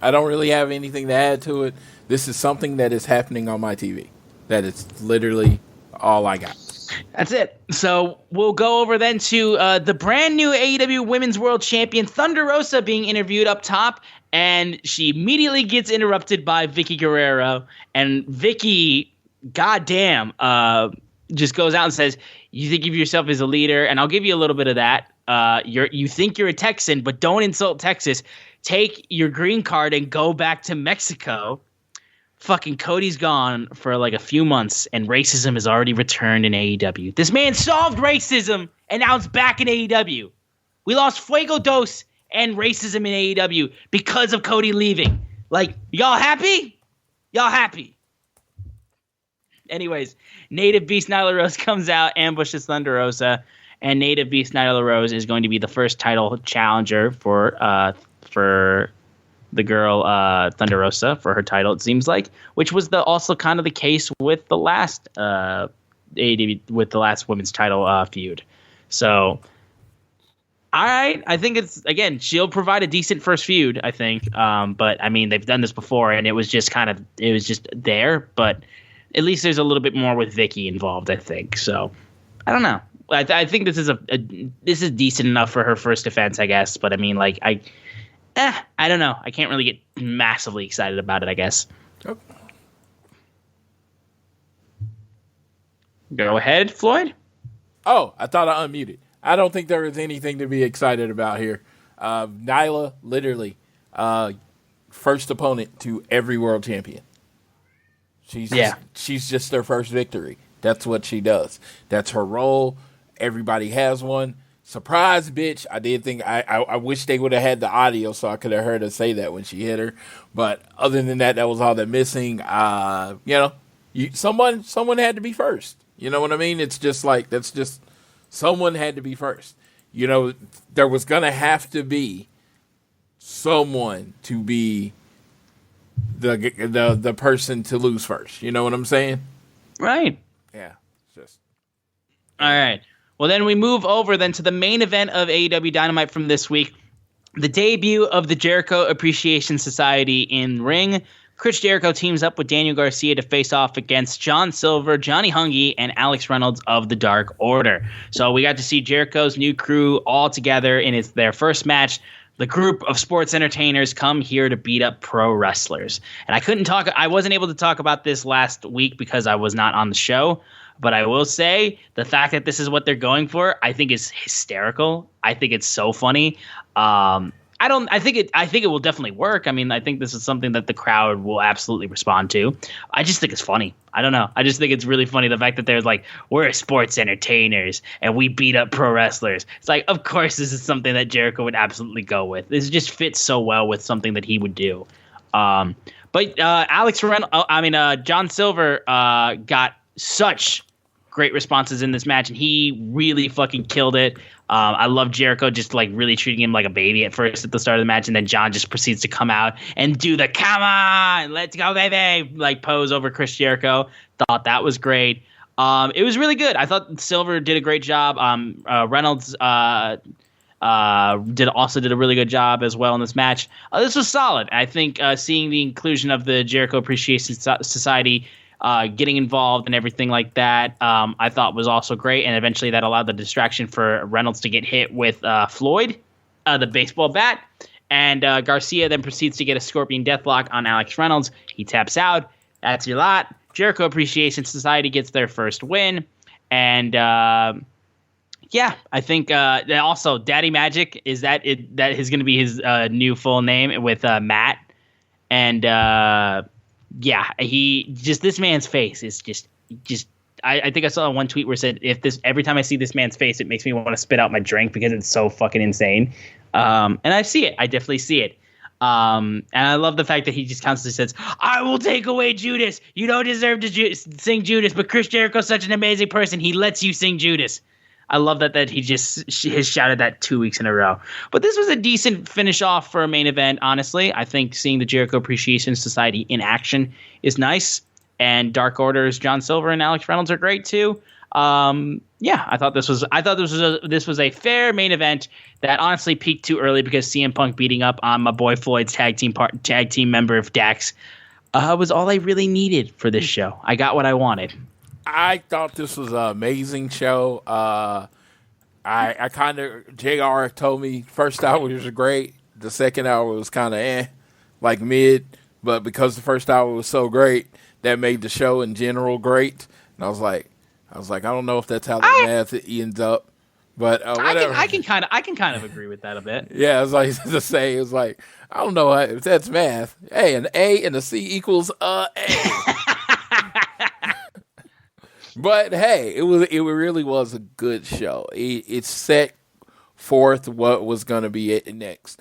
I don't really have anything to add to it. This is something that is happening on my TV. That is literally all I got. That's it. So we'll go over then to the brand new AEW Women's World Champion Thunder Rosa being interviewed up top, and she immediately gets interrupted by Vicky Guerrero, and Vicky, goddamn, just goes out and says, "You think of yourself as a leader," and I'll give you a little bit of that. You think you're a Texan, but don't insult Texas. Take your green card and go back to Mexico. Fucking Cody's gone for like a few months, and racism has already returned in AEW. This man solved racism, and now it's back in AEW. We lost Fuego Dos and racism in AEW because of Cody leaving. Like, y'all happy? Y'all happy? Anyways, Native Beast Nyla Rose comes out, ambushes Thunder Rosa, and Native Beast Nyla Rose is going to be the first title challenger for the girl Thunder Rosa for her title, it seems like, which was also kind of the case with the last AEW, with the last women's title feud. So, all right, I think again, she'll provide a decent first feud, I think. But I mean, they've done this before, and it was just there. But at least there's a little bit more with Vicky involved, I think. So, I don't know. I think this is this is decent enough for her first defense, I guess. But I mean, like, I don't know. I can't really get massively excited about it, I guess. Okay. Go ahead, Floyd. Oh, I thought I unmuted. I don't think there is anything to be excited about here. Nyla, literally, first opponent to every world champion. She's just their first victory. That's what she does. That's her role. Everybody has one. Surprise, bitch. I did think I wish they would have had the audio so I could have heard her say that when she hit her. But other than that, that was all that missing. Someone had to be first. You know what I mean? It's just like, that's just, someone had to be first. You know, there was going to have to be someone to be the person to lose first. You know what I'm saying? Right. Yeah. Just. All right. Well, then we move over then to the main event of AEW Dynamite from this week. The debut of the Jericho Appreciation Society in ring. Chris Jericho teams up with Daniel Garcia to face off against John Silver, Johnny Hungy, and Alex Reynolds of the Dark Order. So we got to see Jericho's new crew all together in their first match. The group of sports entertainers come here to beat up pro wrestlers. And I wasn't able to talk about this last week because I was not on the show. But I will say the fact that this is what they're going for, I think is hysterical. I think it's so funny. I think it will definitely work. I mean, I think this is something that the crowd will absolutely respond to. I just think it's funny. I don't know. I just think it's really funny. The fact that they're like, we're sports entertainers and we beat up pro wrestlers. It's like, of course, this is something that Jericho would absolutely go with. This just fits so well with something that he would do. John Silver got such great responses in this match, and he really fucking killed it. I love Jericho just like really treating him like a baby at first at the start of the match, and then John just proceeds to come out and do the "come on, let's go, baby" like pose over Chris Jericho. Thought that was great. It was really good. I thought Silver did a great job. Reynolds did a really good job as well in this match. This was solid. I think seeing the inclusion of the Jericho Appreciation Society getting involved and everything like that, I thought was also great. And eventually that allowed the distraction for Reynolds to get hit with Floyd, the baseball bat. And Garcia then proceeds to get a Scorpion Deathlock on Alex Reynolds. He taps out. That's your lot. Jericho Appreciation Society gets their first win. And I think also Daddy Magic that is going to be his new full name with Matt. And this man's face is just I think I saw one tweet where it said, every time I see this man's face, it makes me want to spit out my drink because it's so fucking insane. And I see it. I definitely see it. And I love the fact that he just constantly says, I will take away Judas. You don't deserve to sing Judas, but Chris Jericho's such an amazing person. He lets you sing Judas. I love that he just has shouted that 2 weeks in a row. But this was a decent finish off for a main event, honestly. I think seeing the Jericho Appreciation Society in action is nice. And Dark Order's John Silver and Alex Reynolds are great too. I thought this was a fair main event that honestly peaked too early because CM Punk beating up on my boy Floyd's tag team member of Dax was all I really needed for this show. I got what I wanted. I thought this was an amazing show. I kind of, JR told me first hour was great. The second hour was kind of like mid. But because the first hour was so great, that made the show in general great. And I was like, I don't know if that's how the math ends up. But whatever. I can kind of agree with that a bit. Yeah, I was like to say, it was like, I don't know if that's math. Hey, an A and a C equals A. But hey, it really was a good show. It set forth what was going to be it next.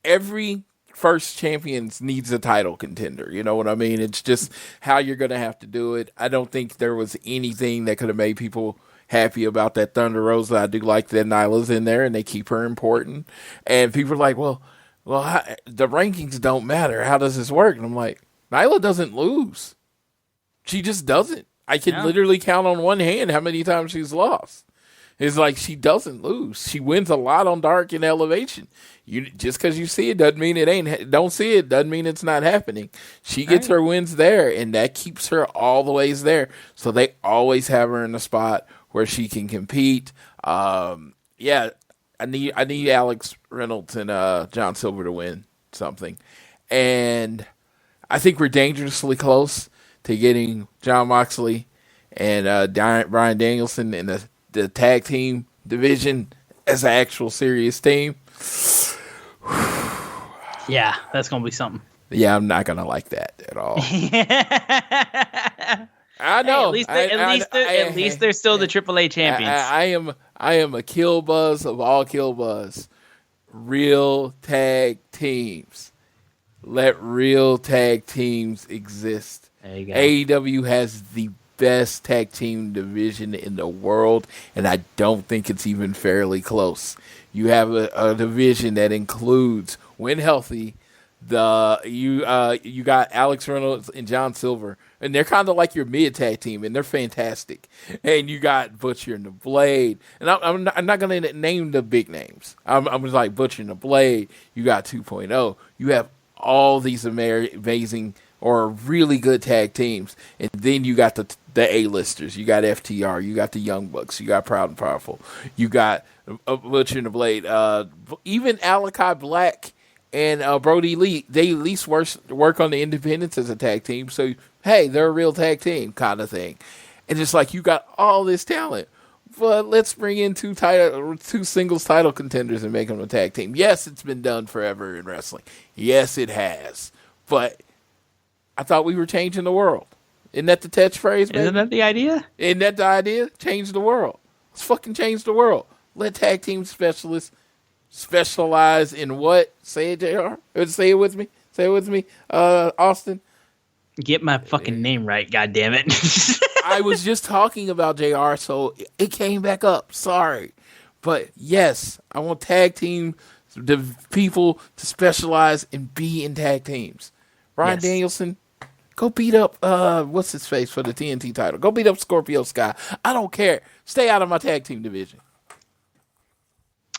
Every first champions needs a title contender. You know what I mean? It's just how you're going to have to do it. I don't think there was anything that could have made people happy about that Thunder Rosa. I do like that Nyla's in there and they keep her important. And people are like, well, the rankings don't matter. How does this work? And I'm like, Nyla doesn't lose. She just doesn't. I can literally count on one hand how many times she's lost. It's like she doesn't lose. She wins a lot on Dark and Elevation. Just because you see it doesn't mean it ain't. Don't see it doesn't mean it's not happening. She gets her wins there, and that keeps her all the ways there. So they always have her in a spot where she can compete. I need Alex Reynolds and John Silver to win something, and I think we're dangerously close to getting Jon Moxley and Bryan Danielson in the tag team division as an actual serious team. Yeah, that's going to be something. Yeah, I'm not going to like that at all. I know. At least they're still the AAA champions. I am a kill buzz of all kill buzz. Real tag teams. Let real tag teams exist. There you go. AEW has the best tag team division in the world, and I don't think it's even fairly close. You have a division that includes, when healthy, you got Alex Reynolds and John Silver, and they're kind of like your mid tag team, and they're fantastic. And you got Butcher and the Blade, and I'm not going to name the big names. I'm just like Butcher and the Blade. You got 2.0. You have all these amazing or really good tag teams, and then you got the A-listers. You got FTR. You got the Young Bucks. You got Proud and Powerful. You got Butcher and the Blade. Even Alakai Black and Brody Lee, they at least work on the independents as a tag team. So, hey, they're a real tag team kind of thing. And it's like you got all this talent, but let's bring in two singles title contenders and make them a tag team. Yes, it's been done forever in wrestling. Yes, it has. But I thought we were changing the world. Isn't that the catchphrase, man? Isn't that the idea? Isn't that the idea? Change the world. Let's fucking change the world. Let tag team specialists specialize in what? Say it, JR. Say it with me. Say it with me, Austin. Get my fucking name right, goddammit. I was just talking about JR, so it came back up. Sorry. But yes, I want tag team the people to specialize and be in tag teams. Bryan Danielson, go beat up, what's his face for the TNT title. Go beat up Scorpio Sky. I don't care. Stay out of my tag team division.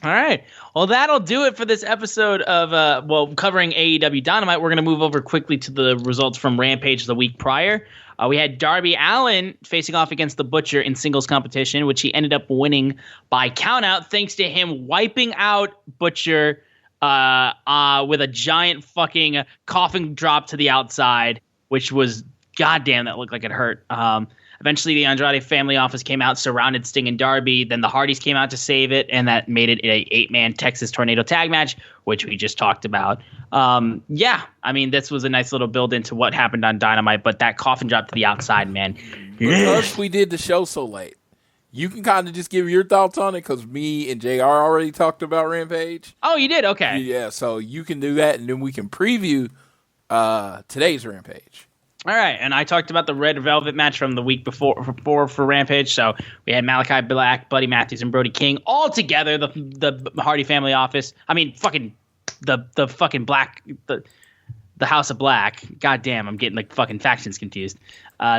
All right. Well, that'll do it for this episode of, covering AEW Dynamite. We're going to move over quickly to the results from Rampage the week prior. We had Darby Allen facing off against the Butcher in singles competition, which he ended up winning by countout thanks to him wiping out Butcher with a giant fucking coffin drop to the outside, which was, goddamn, that looked like it hurt. Eventually, the Andrade family office came out, surrounded Sting and Darby. Then the Hardys came out to save it, and that made it an 8-man Texas Tornado tag match, which we just talked about. This was a nice little build into what happened on Dynamite, but that coffin drop to the outside, man. Because we did the show so late, you can kind of just give your thoughts on it, because me and JR already talked about Rampage. Oh, you did? Okay. Yeah, so you can do that, and then we can preview today's Rampage. All right, and I talked about the Red Velvet match from the week before for Rampage. So we had Malachi Black, Buddy Matthews, and Brody King all together. The Hardy family office. I mean, fucking the fucking Black the House of Black. God damn, I'm getting like fucking factions confused.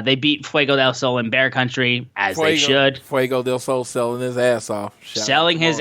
They beat Fuego del Sol in Bear Country, they should. Fuego del Sol selling his ass off.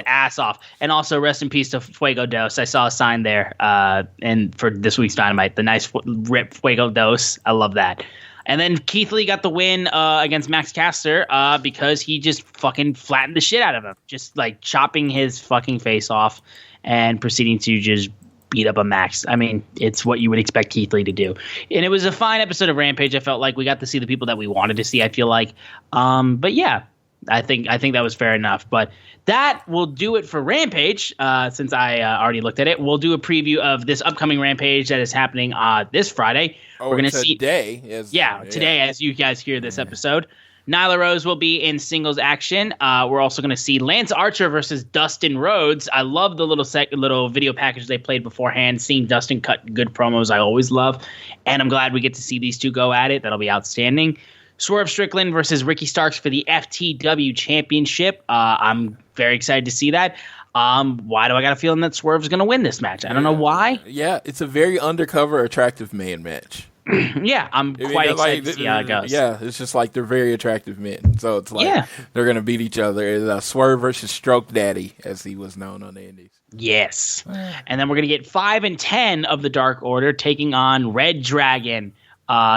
Ass off. And also, rest in peace to Fuego Dos. I saw a sign there and for this week's Dynamite. The nice rip Fuego Dos. I love that. And then Keith Lee got the win against Max Caster because he just fucking flattened the shit out of him. Just like chopping his fucking face off and proceeding to just beat up a Max. I mean, it's what you would expect Keith Lee to do. And it was a fine episode of Rampage. I felt like we got to see the people that we wanted to see, I feel like. But yeah, I think that was fair enough. But that will do it for Rampage, since I already looked at it. We'll do a preview of this upcoming Rampage that is happening this Friday. We're going to see today. Today, as you guys hear this episode. Nyla Rose will be in singles action. We're also going to see Lance Archer versus Dustin Rhodes. I love the little video package they played beforehand. Seeing Dustin cut good promos, I always love. And I'm glad we get to see these two go at it. That'll be outstanding. Swerve Strickland versus Ricky Starks for the FTW Championship. I'm very excited to see that. Why do I got a feeling that Swerve's going to win this match? I don't know why. Yeah, it's a very undercover, attractive man match. Yeah, I'm quite excited to see how it goes. Yeah, it's just like they're very attractive men. So it's like they're going to beat each other. It's Swerve versus Stroke Daddy, as he was known on the Indies. Yes. And then we're going to get 5 and 10 of the Dark Order taking on Red Dragon.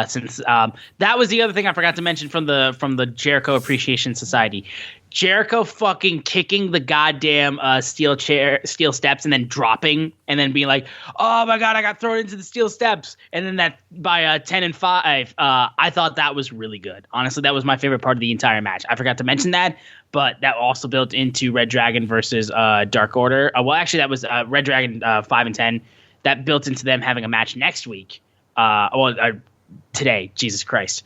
Since that was the other thing I forgot to mention from the Jericho Appreciation Society. Jericho fucking kicking the goddamn steel steps and then dropping and then being like, oh my god, I got thrown into the steel steps. And then that by 10 and 5, I thought that was really good. Honestly, that was my favorite part of the entire match. I forgot to mention that, but that also built into Red Dragon versus Dark Order. Actually, that was Red Dragon 5 and 10. That built into them having a match next week. Today, Jesus Christ.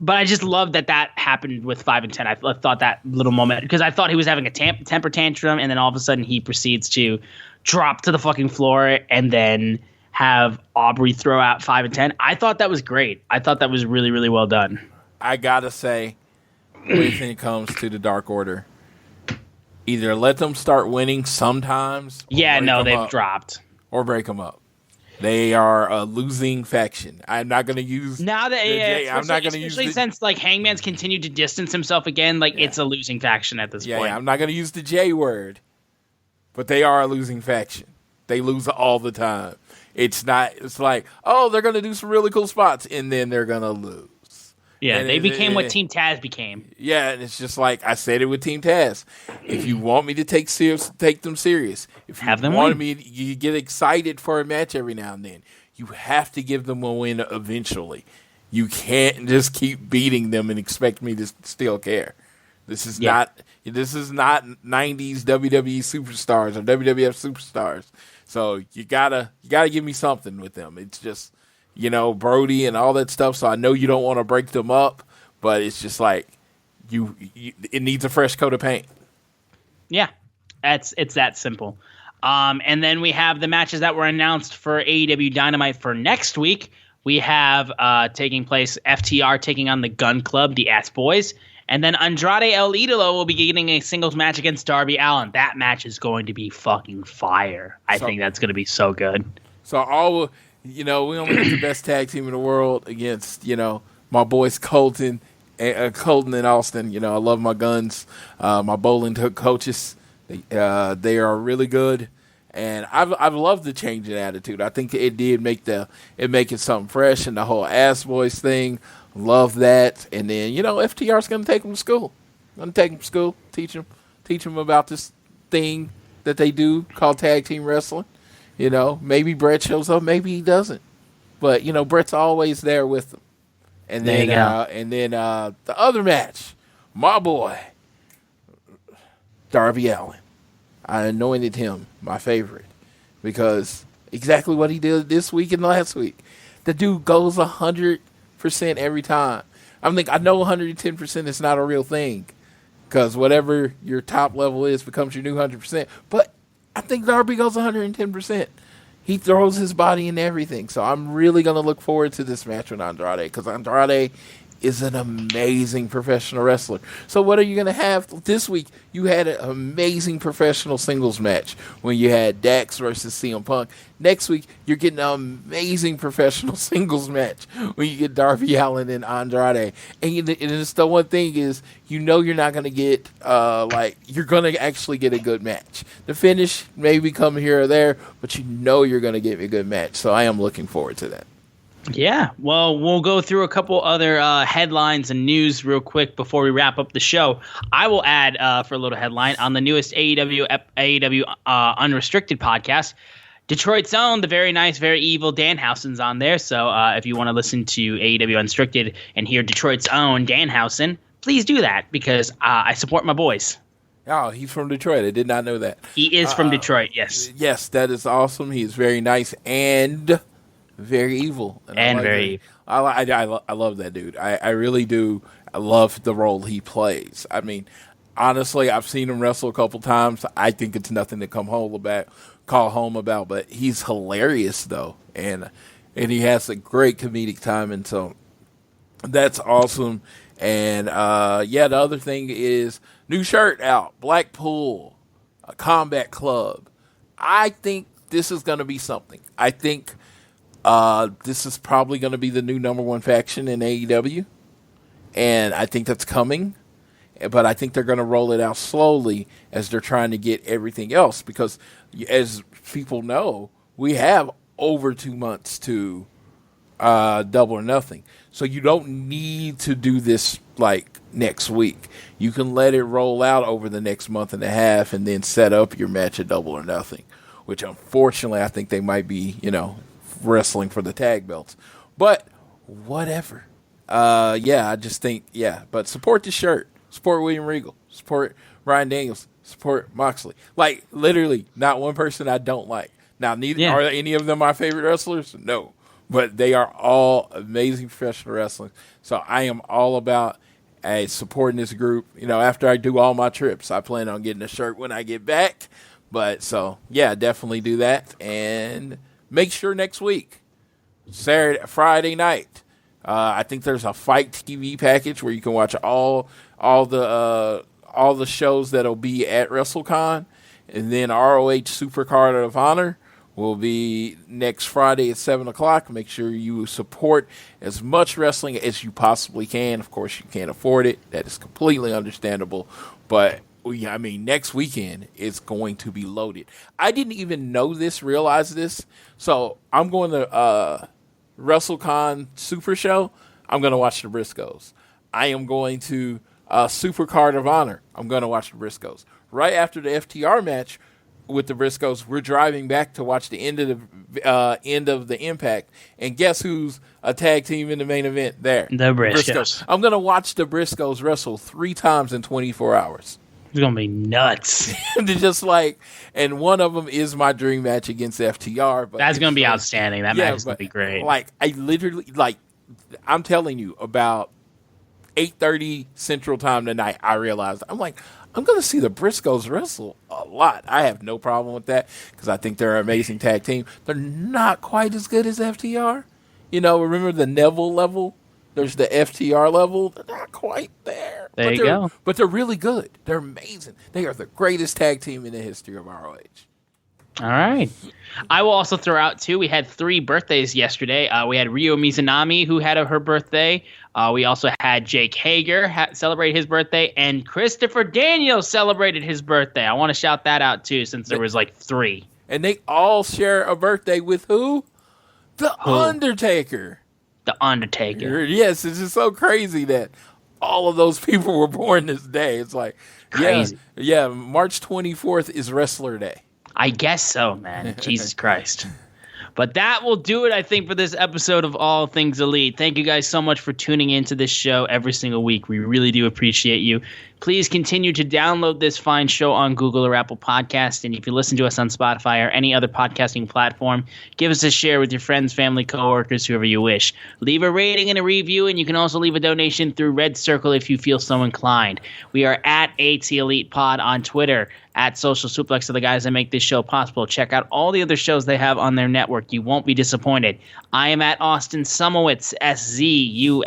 But I just love that happened with 5 and 10. I thought that little moment, because I thought he was having a temper tantrum, and then all of a sudden he proceeds to drop to the fucking floor and then have Aubrey throw out 5 and 10. I thought that was great. I thought that was really, really well done. I gotta say, when it comes to the Dark Order, either let them start winning sometimes. Yeah, no, they've dropped. Or break them up. They are a losing faction. I'm not going to use now that I'm not going to use since like Hangman's continued to distance himself again. Like it's a losing faction at this point. Yeah, I'm not going to use the J word, but they are a losing faction. They lose all the time. It's not. It's like, oh, they're going to do some really cool spots, and then they're going to lose. Yeah, they became what Team Taz became. Yeah, and it's just like I said it with Team Taz. If you want me to take them serious. If you want me, you get excited for a match every now and then. You have to give them a win eventually. You can't just keep beating them and expect me to still care. This is not 90s WWE superstars or WWF superstars. So you gotta give me something with them. It's just, Brody and all that stuff. So I know you don't want to break them up, but it's just like it needs a fresh coat of paint. Yeah, it's that simple. And then we have the matches that were announced for AEW Dynamite for next week. We have taking place FTR taking on the Gun Club, the Ass Boys. And then Andrade El Idolo will be getting a singles match against Darby Allen. That match is going to be fucking fire. I think that's going to be so good. So we only get the best tag team in the world against, my boys Colton and Austin. I love my Guns, my bowling coaches. They are really good. And I've loved the change in attitude. I think it did make it something fresh, and the whole Ass Boys thing. Love that. And then, FTR's going to take them to school. Teach them about this thing that they do called tag team wrestling. Maybe Bret shows up, maybe he doesn't. But, Bret's always there with them. And then the other match, my boy, Darby Allen. I anointed him my favorite because exactly what he did this week and last week. The dude goes 100% every time. I know 110% is not a real thing because whatever your top level is becomes your new 100%. But I think Darby goes 110%. He throws his body in everything. So I'm really going to look forward to this match with Andrade because Andrade is an amazing professional wrestler. So what are you going to have this week? You had an amazing professional singles match when you had Dax versus CM Punk. Next week, you're getting an amazing professional singles match when you get Darby Allin and Andrade. And it's the one thing is, you're not going to get, you're going to actually get a good match. The finish maybe come here or there, but you're going to get a good match. So I am looking forward to that. Yeah, well, we'll go through a couple other headlines and news real quick before we wrap up the show. I will add for a little headline on the newest AEW Unrestricted podcast. Detroit's own, the very nice, very evil Danhausen's on there. So if you want to listen to AEW Unrestricted and hear Detroit's own Danhausen, please do that because I support my boys. Oh, he's from Detroit. I did not know that. He is from Detroit, yes. Yes, that is awesome. He is very nice and very evil. And very evil. I love that dude. I really do. I love the role he plays. I mean, honestly, I've seen him wrestle a couple times. I think it's nothing to call home about, but he's hilarious, though. And he has a great comedic time, and so that's awesome. And, the other thing is new shirt out, Blackpool, a Combat Club. I think this is going to be something. I think this is probably going to be the new number one faction in AEW, and I think that's coming. But I think they're going to roll it out slowly as they're trying to get everything else. Because as people know, we have over 2 months to Double or Nothing. So you don't need to do this like next week. You can let it roll out over the next month and a half and then set up your match at Double or Nothing. Which unfortunately I think they might be, wrestling for the tag belts. But whatever. I just think, but support the shirt. Support William Regal. Support Ryan Daniels. Support Moxley. Like, literally, not one person I don't like. Now, are any of them my favorite wrestlers? No. but they are all amazing professional wrestling. So I am all about supporting this group. After I do all my trips, I plan on getting a shirt when I get back. But so, yeah, definitely do that. And make sure next week, Friday night, I think there's a Fight TV package where you can watch all the shows that'll be at WrestleCon, and then ROH Supercard of Honor will be next Friday at 7:00. Make sure you support as much wrestling as you possibly can. Of course, you can't afford it. That is completely understandable. But next weekend is going to be loaded. I didn't even realize this. So I'm going to WrestleCon Super Show. I'm going to watch the Briscoes. I am going to Supercard of Honor. I'm going to watch the Briscoes. Right after the FTR match with the Briscoes, we're driving back to watch the end of the Impact. And guess who's a tag team in the main event there? The Briscoes. I'm going to watch the Briscoes wrestle 3 times in 24 hours. It's going to be nuts. And one of them is my dream match against FTR. But that's going to be outstanding. That match is going to be great. I'm telling you, about 8:30 Central Time tonight, I realized, I'm going to see the Briscoes wrestle a lot. I have no problem with that because I think they're an amazing tag team. They're not quite as good as FTR. Remember the Neville level? There's the FTR level. They're not quite there. There you go. But they're really good. They're amazing. They are the greatest tag team in the history of ROH. All right. I will also throw out, too, we had 3 birthdays yesterday. We had Ryo Mizunami, who had her birthday. We also had Jake Hager celebrate his birthday. And Christopher Daniels celebrated his birthday. I want to shout that out, too, since there was 3. And they all share a birthday with who? The Undertaker. The Undertaker. Yes, it's just so crazy that all of those people were born this day. It's crazy. Yeah, March 24th is Wrestler Day. I guess so, man. Jesus Christ. But that will do it, I think, for this episode of All Things Elite. Thank you guys so much for tuning into this show every single week. We really do appreciate you. Please continue to download this fine show on Google or Apple Podcasts. And if you listen to us on Spotify or any other podcasting platform, give us a share with your friends, family, coworkers, whoever you wish. Leave a rating and a review, and you can also leave a donation through Red Circle if you feel so inclined. We are at AT Elite Pod on Twitter, at Social Suplex are the guys that make this show possible. Check out all the other shows they have on their network. You won't be disappointed. I am at Austin Sumowitz, SZUMOWICZ.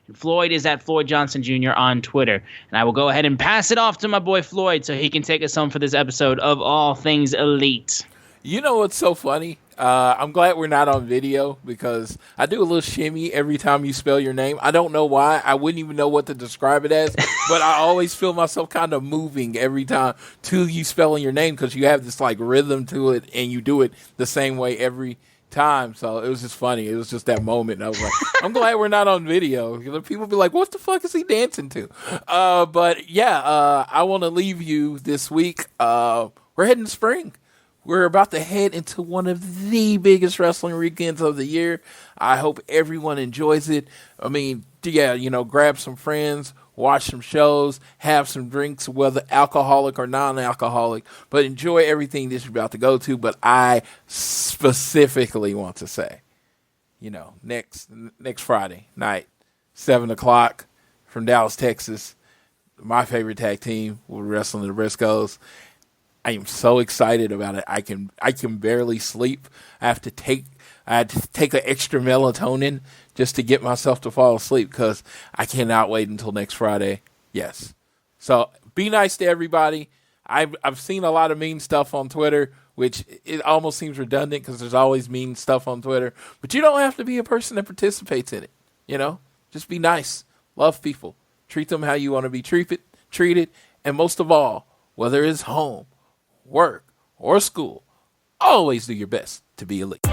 And Floyd is at Floyd Johnson Jr. on Twitter. And I will go ahead and pass it off to my boy Floyd so he can take us home for this episode of All Things Elite. You know what's so funny? I'm glad we're not on video because I do a little shimmy every time you spell your name. I don't know why. I wouldn't even know what to describe it as, but I always feel myself kind of moving every time to you spelling your name because you have this rhythm to it and you do it the same way every time. So it was just funny. It was just that moment. And I was like, I'm glad we're not on video. People be like, what the fuck is he dancing to? But yeah, I want to leave you this week. We're heading to spring. We're about to head into one of the biggest wrestling weekends of the year. I hope everyone enjoys it. I mean, yeah, grab some friends, watch some shows, have some drinks, whether alcoholic or non-alcoholic, but enjoy everything that you're about to go to. But I specifically want to say, next Friday night, 7:00 from Dallas, Texas, my favorite tag team will be wrestling the Briscoes. I am so excited about it. I can barely sleep. I had to take an extra melatonin just to get myself to fall asleep because I cannot wait until next Friday. Yes. So be nice to everybody. I've seen a lot of mean stuff on Twitter, which it almost seems redundant because there's always mean stuff on Twitter. But you don't have to be a person that participates in it. Just be nice. Love people. Treat them how you want to be treated. And most of all, whether it's home, work, or school, always do your best to be elite.